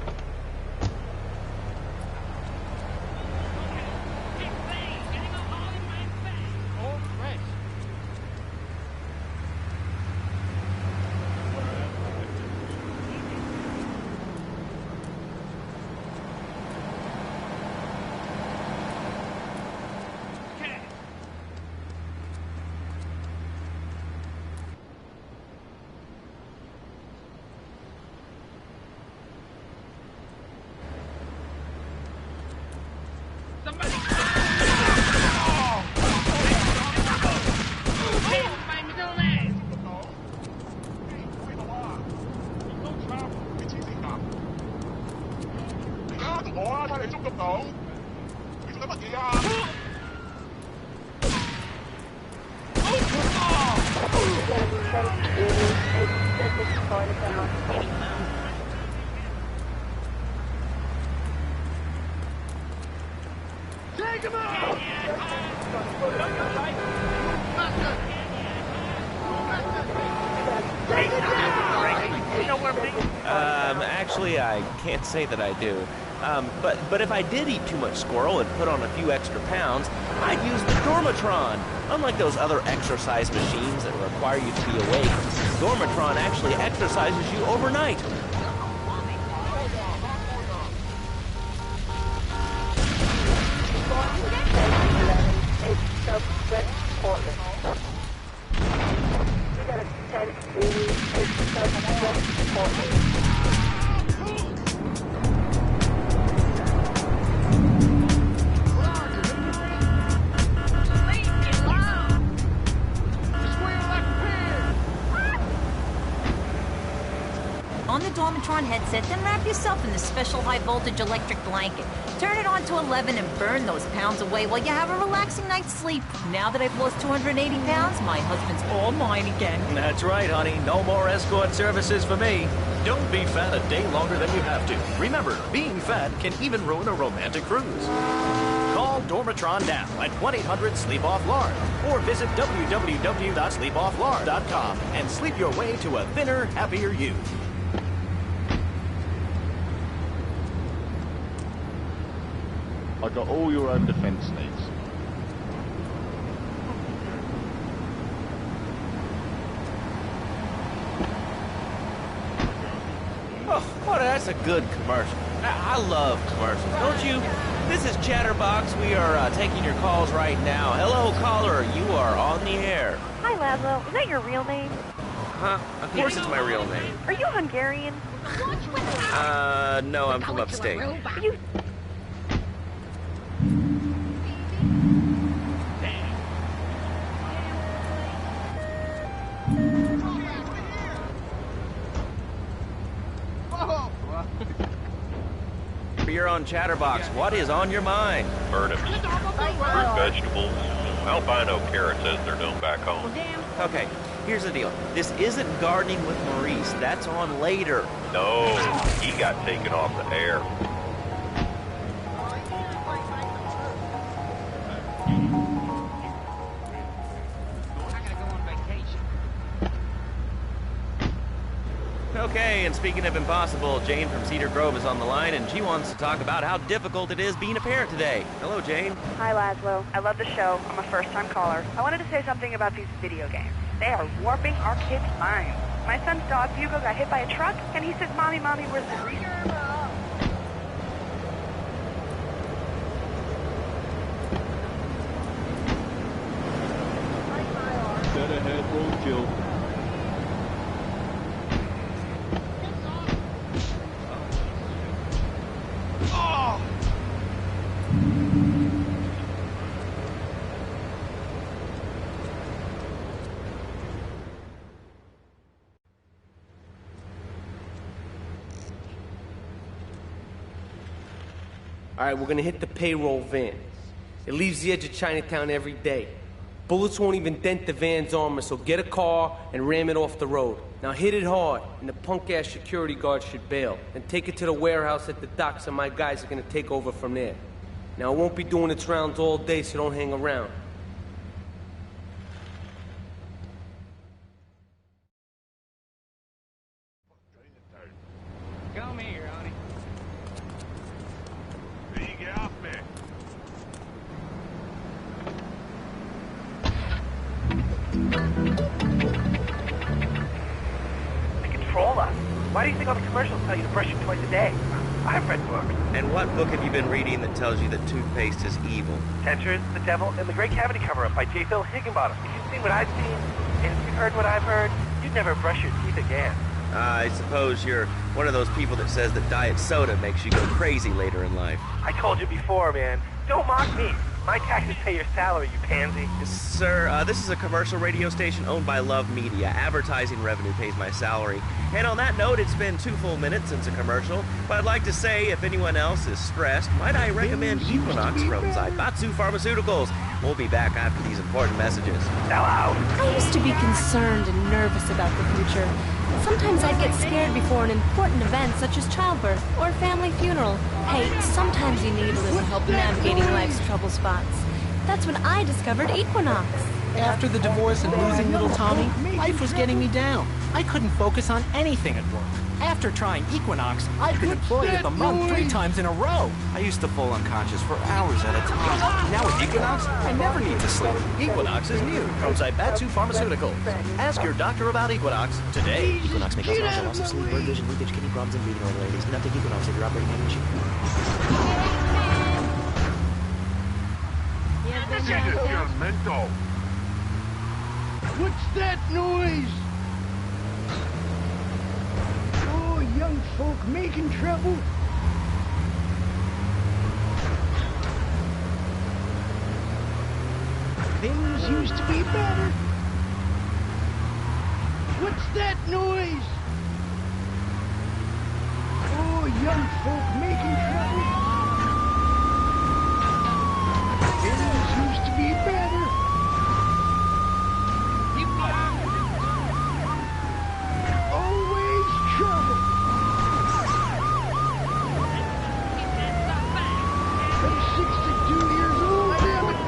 Actually, I can't say that I do. But if I did eat too much squirrel and put on a few extra pounds, I'd use the Dormatron. Unlike those other exercise machines that require you to be awake, Dormatron actually exercises you overnight. On the Dormatron headset, then wrap yourself in the special high-voltage electric blanket. Turn it on to 11 and burn those pounds away while you have a relaxing night's sleep. Now that I've lost 280 pounds, my husband's all mine again. That's right, honey. No more escort services for me. Don't be fat a day longer than you have to. Remember, being fat can even ruin a romantic cruise. Call Dormatron now at 1-800-SLEEP-OFF-LARD or visit www.sleepofflard.com and sleep your way to a thinner, happier you. I got all your own defense needs. Oh, that's a good commercial. I love commercials, don't you? This is Chatterbox. We are taking your calls right now. Hello, caller. You are on the air. Hi, Laszlo. Is that your real name? Huh? Of course it's my real name. Are you Hungarian? No, I'm from upstate. You... You're on Chatterbox. What is on your mind? Turnips, root vegetables, albino carrots as they're known back home. Okay, here's the deal. This isn't gardening with Maurice. That's on later. No, he got taken off the air. Okay, and speaking of impossible, Jane from Cedar Grove is on the line, and she wants to talk about how difficult it is being a parent today. Hello, Jane. Hi, Laszlo. I love the show. I'm a first-time caller. I wanted to say something about these video games. They are warping our kids' minds. My son's dog, Hugo, got hit by a truck, and he says, Mommy, Mommy, where's the grease? Dead ahead, wrong kill. All right, we're gonna hit the payroll van. It leaves the edge of Chinatown every day. Bullets won't even dent the van's armor, so get a car and ram it off the road. Now hit it hard, and the punk-ass security guard should bail. Then take it to the warehouse at the docks, and my guys are gonna take over from there. Now, it won't be doing its rounds all day, so don't hang around. Come here, honey. Get off me. They control us. Why do you think all the commercials tell you to brush it twice a day? I've read books. And what book have you been reading that tells you that toothpaste is evil? Dentures, the Devil, and the Great Cavity Cover-Up by J. Phil Higginbottom. If you've seen what I've seen, and if you've heard what I've heard, you'd never brush your teeth again. I suppose you're one of those people that says that diet soda makes you go crazy later in life. I told you before, man. Don't mock me. My taxes pay your salary, you pansy. Sir, this is a commercial radio station owned by Love Media. Advertising revenue pays my salary. And on that note, it's been 2 full minutes since a commercial. But I'd like to say, if anyone else is stressed, might I recommend Equinox from Zaibatsu Pharmaceuticals. We'll be back after these important messages. Out. I used to be concerned and nervous about the future. Sometimes I'd get scared before an important event such as childbirth or a family funeral. Hey, sometimes you need a little help navigating life's trouble spots. That's when I discovered Equinox. After the divorce and losing little Tommy, life was getting me down. I couldn't focus on anything at work. After trying Equinox, I've been employee of the month 3 times in a row. I used to fall unconscious for hours at a time. Now with Equinox, I never need to sleep. Equinox is new from Zaibatsu Pharmaceuticals. Ask your doctor about Equinox today. Equinox may cause nausea, loss of sleep, blurred vision, leakage, kidney problems, and breathing irregularities. Do not take Equinox if you're operating on a machine. Jesus, you're mental. What's that noise? Oh, young folk making trouble. Things used to be better. What's that noise? Oh, young folk making trouble. Things used to be better. Always trouble. I'm 62 years old, damn it.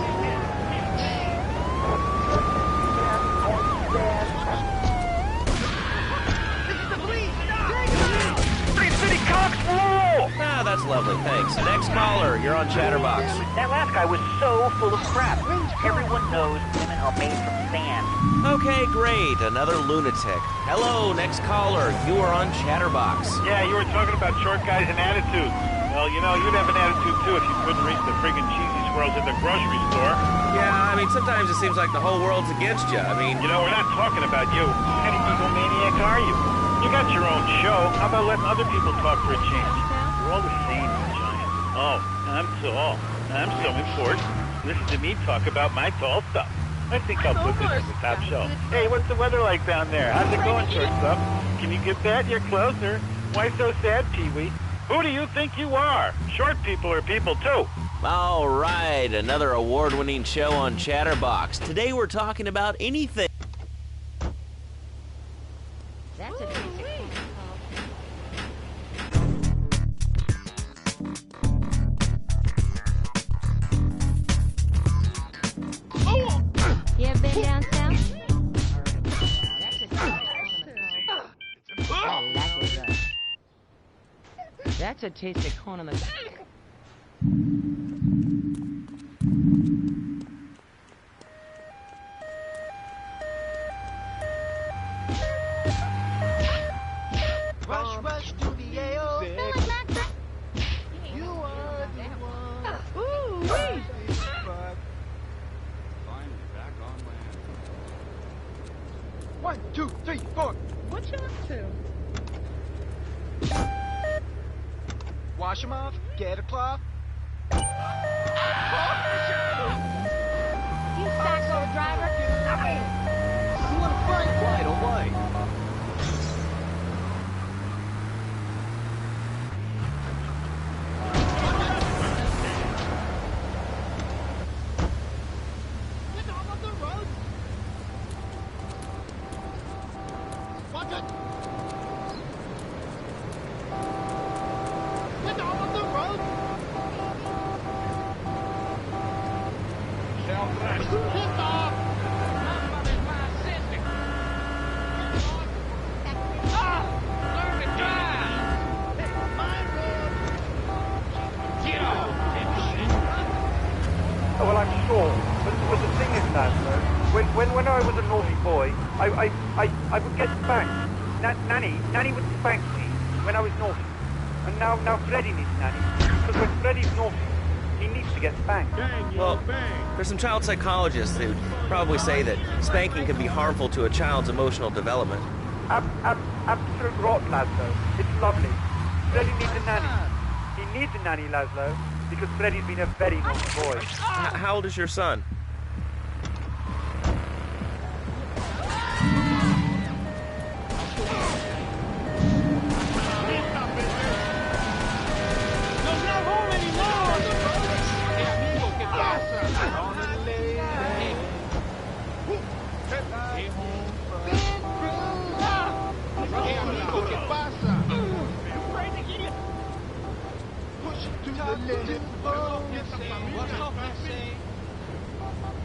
This is the police. Take him out. Free City Cops rule! Ah, that's lovely, thanks. Next caller, you're on Chatterbox. That last guy was so full of crap. Everyone knows women are made from sand. Okay, great. Another lunatic. Hello, next caller. You are on Chatterbox. Yeah, you were talking about short guys and attitudes. Well, you know, you'd have an attitude too if you couldn't reach the friggin' cheesy squirrels at the grocery store. Yeah, I mean, sometimes it seems like the whole world's against you. I mean... You know, we're not talking about you. What kind of egomaniac are you? You got your own show. How about letting other people talk for a change? We're all the same, giant. Oh, I'm tall. I'm so important. Listen to me talk about my tall stuff. I think I'll put this on the top shelf. Hey, what's the weather like down there? How's it going, short stuff? Can you get that? You're closer. Why so sad, Pee-wee? Who do you think you are? Short people are people, too. All right, another award-winning show on Chatterbox. Today we're talking about anything. That's a You ever been down south? That's a tasty corn on the... Rush, rush to the AO. You are the one. Ooh, wait. Finally back on land. 1, 2, 3, 4. What you up to? Wash them off, get a cloth. You saxo driver. You want to fight? Why, don't why? Get off the road. Watch it. Get off the road. Oh, well, I'm sure. But the thing is, Laszlo, when I was a naughty boy, I would get spanked. Nanny would spank me when I was naughty. And now Freddy needs Nanny. Because when Freddy's naughty, he needs to get spanked. Well, there's some child psychologists who'd probably say that spanking can be harmful to a child's emotional development. Absolute rot, Laszlo. It's lovely. Freddy needs a nanny. He needs a nanny, Laszlo, because Freddy's been a very naughty boy. How old is your son?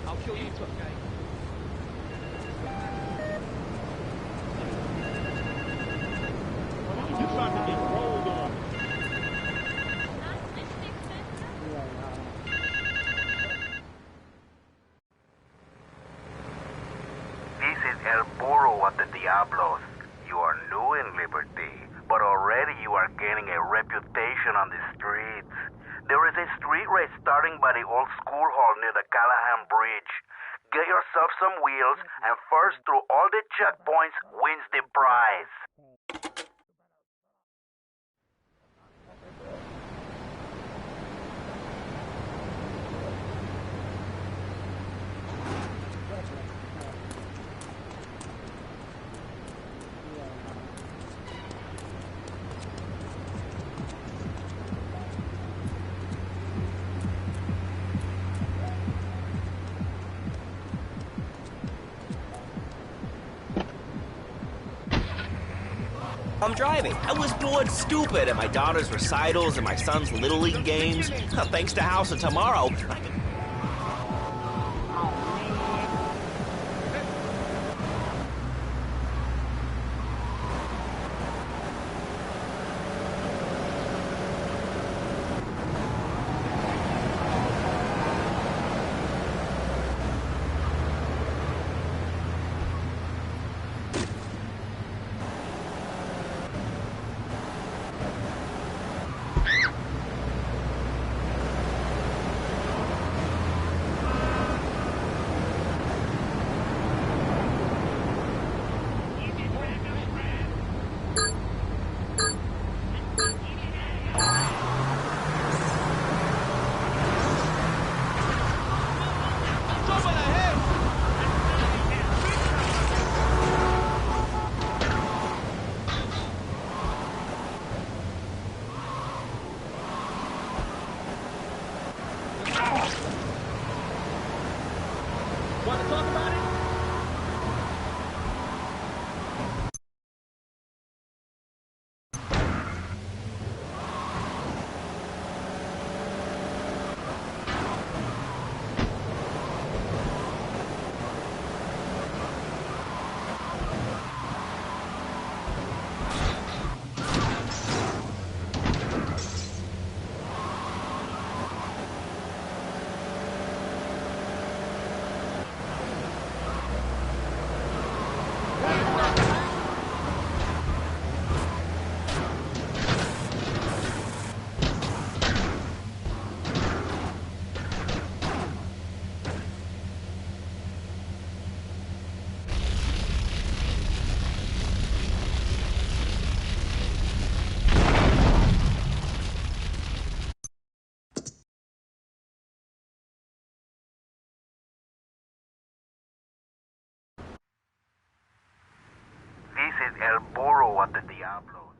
I'll kill you too, okay? You trying to get rolled on. This is El Burro of the Diablos. You are new in Liberty, but already you are gaining a reputation on the streets. There is a street race starting by the old school hall near the Callahan Bridge. Get yourself some wheels, and first through all the checkpoints wins the prize. I'm driving. I was bored stupid at my daughter's recitals and my son's Little League games. Thanks to House of Tomorrow, Want to talk about it? This is El Burro of the Diablos.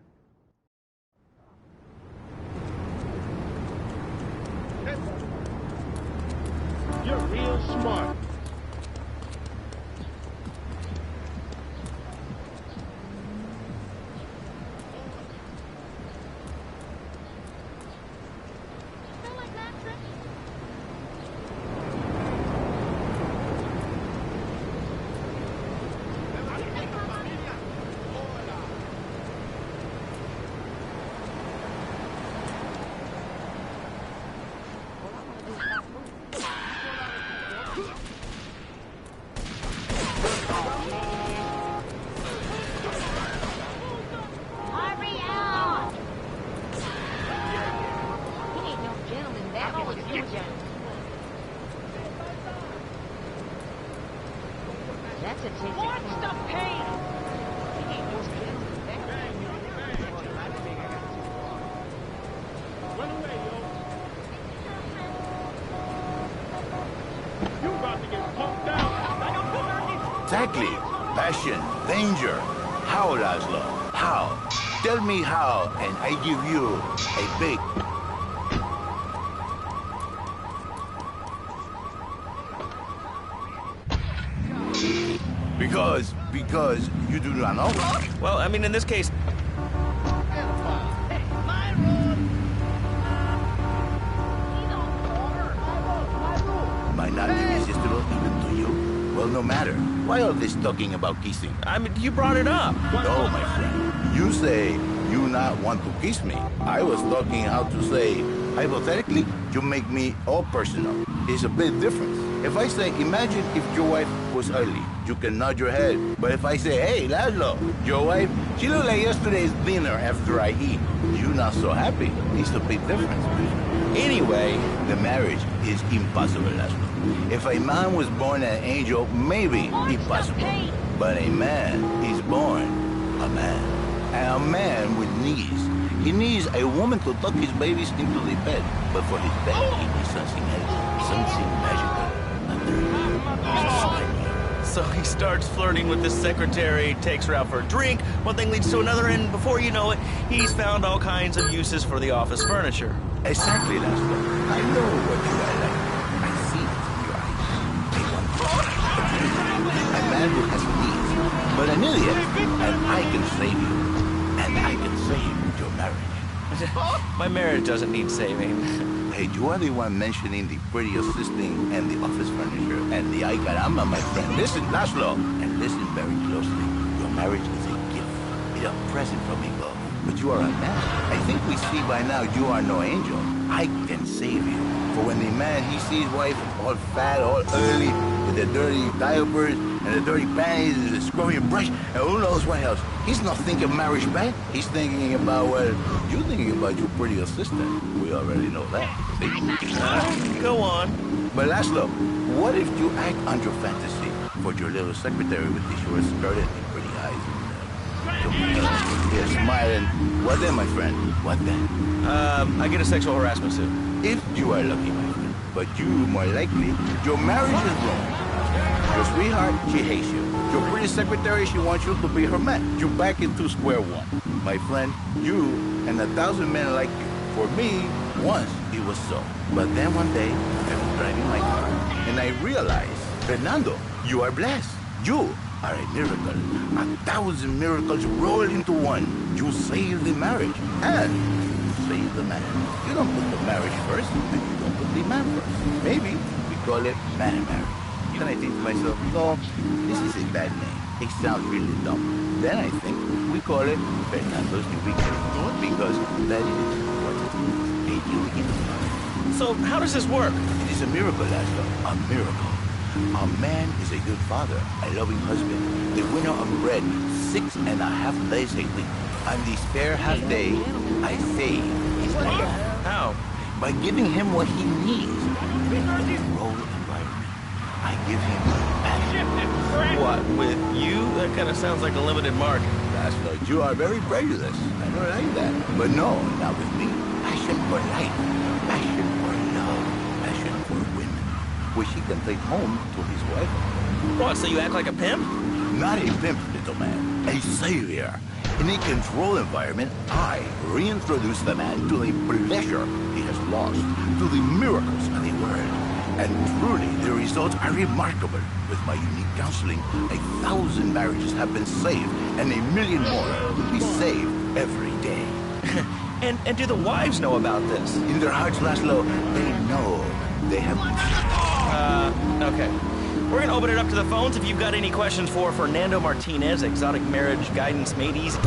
You're real smart. That's a taste. What's the pain? Run away, yo. You about to get pumped out. Exactly. Passion, danger. How, Laszlo? How? Tell me how, and I give you a big... Because you do not know. Well, I mean, in this case... Might not be irresistible even to you. Well, no matter. Why all this talking about kissing? I mean, you brought it up. No, my friend. You say you not want to kiss me. I was talking how to say, hypothetically, you make me all personal. It's a big difference. If I say, imagine if your wife was ugly, you can nod your head. But if I say, hey, Laszlo, your wife, she looked like yesterday's dinner after I eat. You not so happy. It's a big difference. Anyway, the marriage is impossible, Laszlo. If a man was born an angel, maybe impossible. But a man is born a man. And a man with knees. He needs a woman to tuck his babies into the bed. But for his bed, he needs something else. Something magical. So he starts flirting with his secretary, takes her out for a drink, one thing leads to another, and before you know it, he's found all kinds of uses for the office furniture. Exactly, Laszlo. I know what you are like. I see it in your eyes. A man who has needs, but an idiot, and I can save you. And I can save your marriage. My marriage doesn't need saving. Hey, you are the one mentioning the pretty assisting and the office furniture and the ay caramba, my friend. Listen, Laszlo, and listen very closely. Your marriage is a gift. It's a present from above. But you are a man. I think we see by now you are no angel. I can save you. For when the man, he sees wife all fat, all early, with the dirty diapers and the dirty panties and the scrubby brush, and who knows what else. He's not thinking marriage bad. He's thinking about, well, you're thinking about your pretty assistant. We already know that. Go on. But Laszlo, what if you act on your fantasy for your little secretary with the short skirt and the pretty eyes? Yeah, smiling. What then, my friend? What then? I get a sexual harassment suit. If you are lucky, my friend. But you, more likely, your marriage is wrong. Your sweetheart, she hates you. Your pretty secretary, she wants you to be her man. You're back into square one. My friend, you and 1,000 men like you. For me, once it was so. But then one day, I was driving my car, and I realized, Fernando, you are blessed. You are a miracle. 1,000 miracles rolled into one. You saved the marriage, and you saved the man. You don't put the marriage first, and you don't put the man first. Maybe we call it man marriage. Then I think to myself, no, this is a bad name. It sounds really dumb. Then I think we call it Fernando's New Beginning, because that is what it is, a new beginning. So how does this work? It is a miracle, Laszlo, a miracle. A man is a good father, a loving husband, the winner of bread 6.5 days a week. On the spare half day, I save his life. How? By giving him what he needs. Role environment. I give him passion. What, with you? That kind of sounds like a limited market. Laszlo, you are very prejudiced. I don't like that. But no, not with me. Passion for life. Passion for love. Passion for women. Which he can take home to his wife. What, so you act like a pimp? Not a pimp, little man. A savior. In a controlled environment, I reintroduce the man to the pleasure he has lost, to the miracles of the world. And truly, the results are remarkable. With my unique counseling, 1,000 marriages have been saved, and 1,000,000 more will be saved every day. And do the wives know about this? In their hearts, Laszlo, they know they have been saved. Okay. We're going to open it up to the phones if you've got any questions for Fernando Martinez, Exotic Marriage Guidance Made Easy.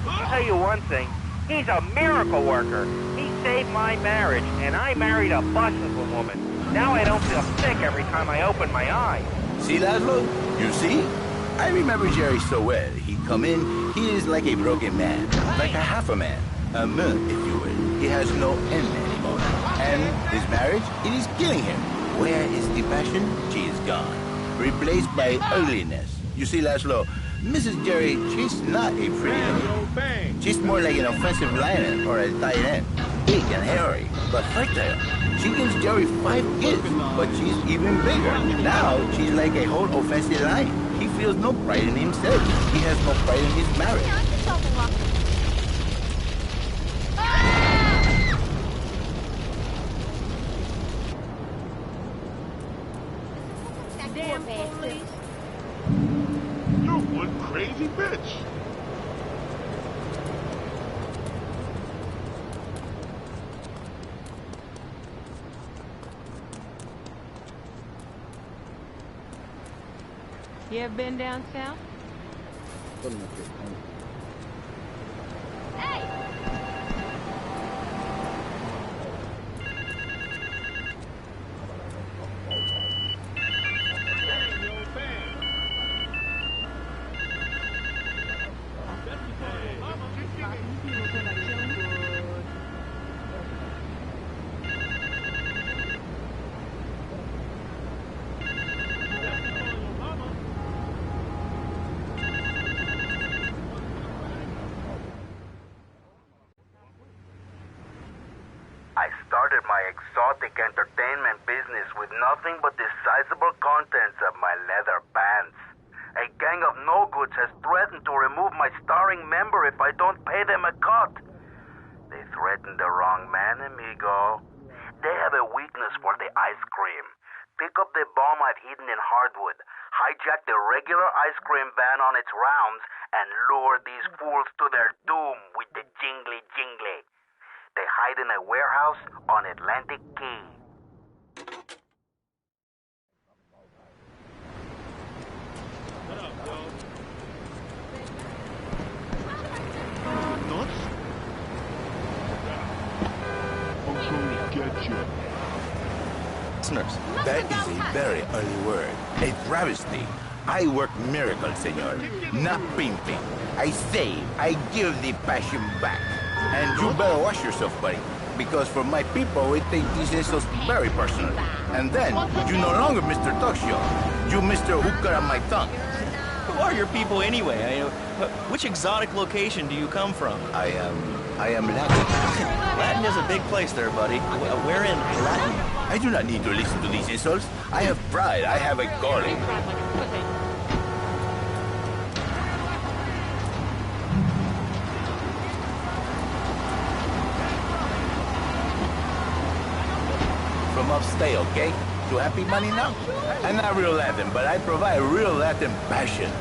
I'll tell you one thing, he's a miracle worker. He saved my marriage, and I married a bus of a woman. Now I don't feel sick every time I open my eyes. See, Laszlo? You see? I remember Jerry so well. He come in, he is like a broken man, like a half a man. A man, if you will. He has no end anymore. And his marriage, it is killing him. Where is the passion? She is gone. Replaced by ugliness. You see, Laszlo, Mrs. Jerry, she's not a pretty lady. She's more like an offensive lion or a tight end. Big and hairy, but fertile. She gives Jerry 5 kids, but she's even bigger. Now, she's like a whole offensive lion. He feels no pride in himself. He has no pride in his marriage. Damn police. You're one crazy bitch. You ever been down south? I started my exotic entertainment business with nothing but the sizable contents of my leather pants. A gang of no-goods has threatened to remove my starring member if I don't pay them a cut. They threatened the wrong man, amigo. They have a weakness for the ice cream. Pick up the bomb I've hidden in hardwood, hijack the regular ice cream van on its rounds, and lure these fools to their doom with the jingly-jingly. They hide in a warehouse on Atlantic Key. Nuts? I'm gonna get you. Listeners, that is a very early word. A travesty. I work miracles, senor. Not pimping. I save. I give the passion back. And you better watch yourself, buddy. Because for my people, we take these insults very personally. And then, you no longer Mr. Talk Show. You Mr. Who Cut On My Tongue. Who are your people anyway? Which exotic location do you come from? I am Latin. Latin is a big place there, buddy. Where in Latin? I do not need to listen to these insults. I have pride. I have a calling. From upstate, okay? To happy money now? I'm not real Latin, but I provide real Latin passion.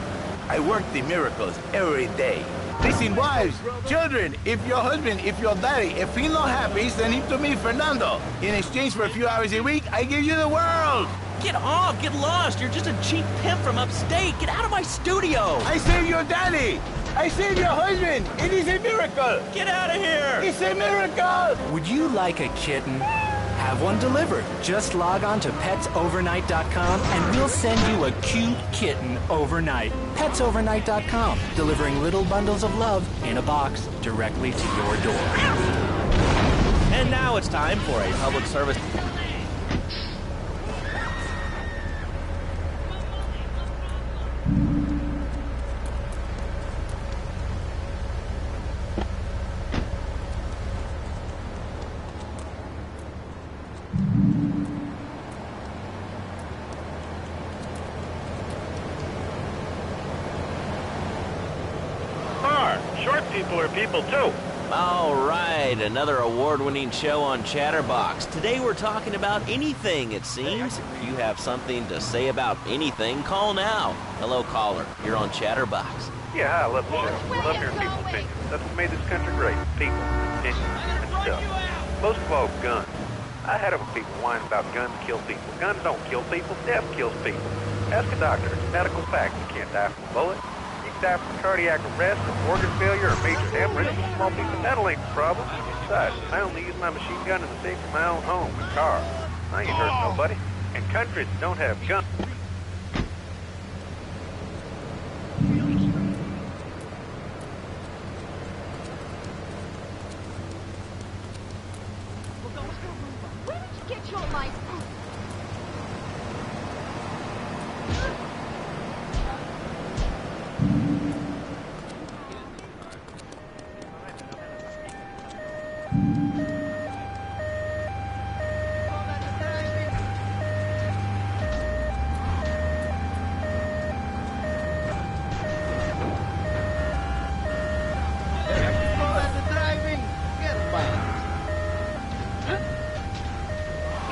I work the miracles every day. Listen, wives, children, if your husband, if your daddy, if he's not happy, send him to me, Fernando. In exchange for a few hours a week, I give you the world. Get off! Get lost! You're just a cheap pimp from upstate! Get out of my studio! I saved your daddy! I saved your husband! It is a miracle! Get out of here! It's a miracle! Would you like a kitten? Have one delivered. Just log on to petsovernight.com and we'll send you a cute kitten overnight. Petsovernight.com, delivering little bundles of love in a box directly to your door. And now it's time for a public service. Short people are people too. All right, another award-winning show on Chatterbox. Today we're talking about anything, it seems. If you have something to say about anything, call now. Hello, caller. You're on Chatterbox. Yeah, hi, I love the show. Love hearing people's opinions. That's what made this country great. People, opinions, and stuff. Most of all, guns. I had enough people whining about guns kill people. Guns don't kill people. Death kills people. Ask a doctor. It's medical fact. You can't die from a bullet. You can die from cardiac arrest, or organ failure, or major hemorrhage. A small piece of metal ain't the problem. Besides, I only use my machine gun in the safety of my own home, my car. I ain't hurt nobody. And countries don't have guns. Where did you get your license?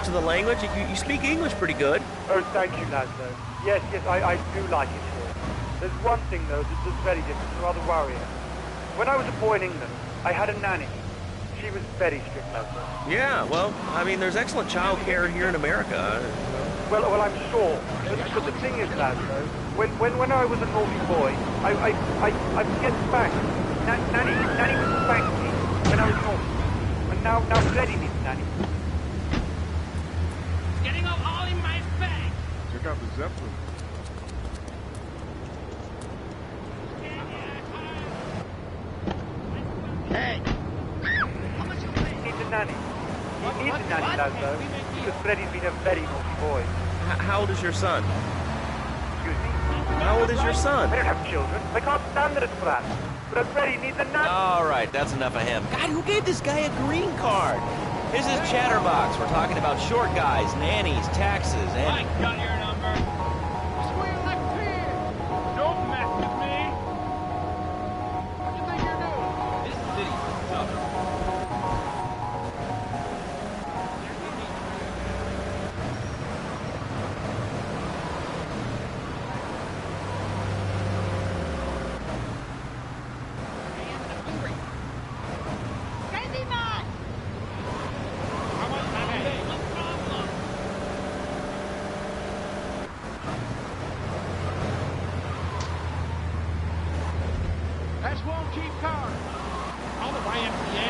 To the language, you speak English pretty good. Oh, thank you, Laszlo. Yes, I do like it here. There's one thing, though, that's very different, rather worrying. When I was a boy in England, I had a nanny. She was very strict, Laszlo. Yeah, well, I mean, there's excellent child care here in America. Well, I'm sure. But the thing is, Laszlo, when I was a naughty boy, I get spanked. Nanny would spank me when I was naughty. And now Freddie needs a nanny. Getting all in my bag. Check out the Zeppelin. Hey! He needs a nanny. He needs a nanny, Laszlo, because Freddie's been a very naughty boy. How old is your son? Excuse me? How old is your son? I don't have children. I can't stand it for that. But Freddie needs a nanny. All right, that's enough of him. God, who gave this guy a green card? This is Chatterbox. We're talking about short guys, nannies, taxes, and... I got your number. Squeal like pig. Don't mess with me. What do you think you're doing? This city's tough. Crazy man! That's one cheap car. All the YMCA.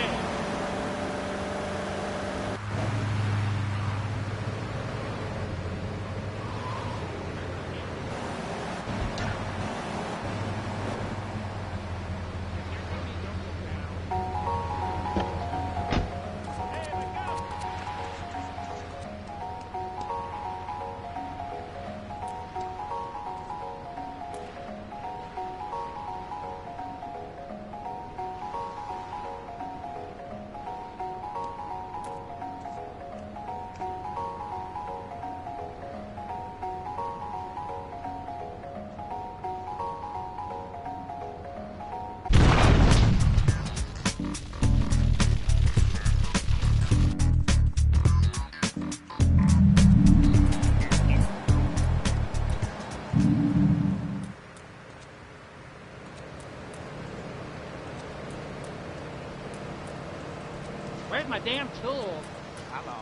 Where's my damn tool? Hello.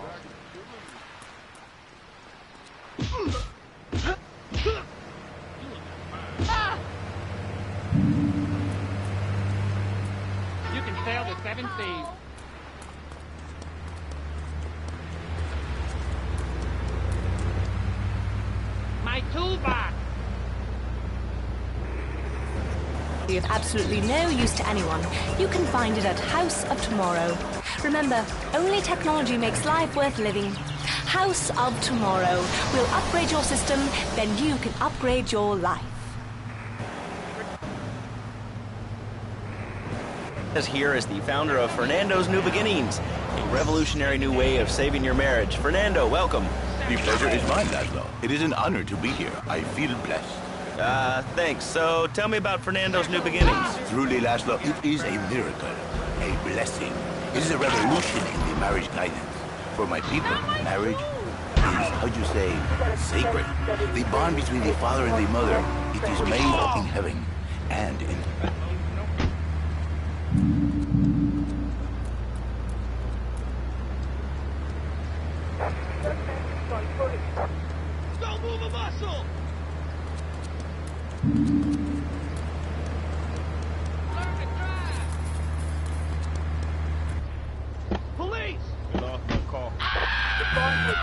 Ah! You can sail the 7 seas. My toolbox. Be of absolutely no use to anyone. You can find it at House of Tomorrow. Remember, only technology makes life worth living. House of Tomorrow. We'll upgrade your system, then you can upgrade your life. Here is the founder of Fernando's New Beginnings, a revolutionary new way of saving your marriage. Fernando, welcome. The pleasure is mine, Laszlo. It is an honor to be here. I feel blessed. Thanks. So tell me about Fernando's New Beginnings. Truly, Laszlo, it is a miracle, a blessing. It is a revolution in the marriage guidance. For my people, marriage is, how'd you say, sacred. The bond between the father and the mother, it is made in heaven and in... Don't move a muscle! Learn to drive! Police! Get off my car.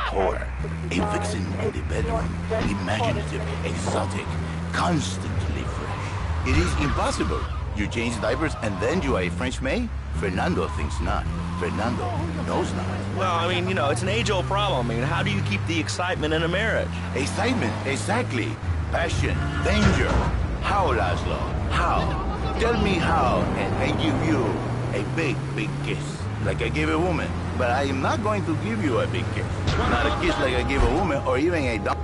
Poor. A vixen in the bedroom, imaginative, exotic, constantly fresh. It is impossible. You change diapers and then you are a French maid? Fernando thinks not. Fernando knows not. Well, I mean, it's an age-old problem. I mean, how do you keep the excitement in a marriage? Excitement, exactly. Passion, danger. How, Laszlo? How? Tell me how, and I give you a big, big kiss. Like I gave a woman. But I am not going to give you a big kiss. Not a kiss like I gave a woman or even a dog.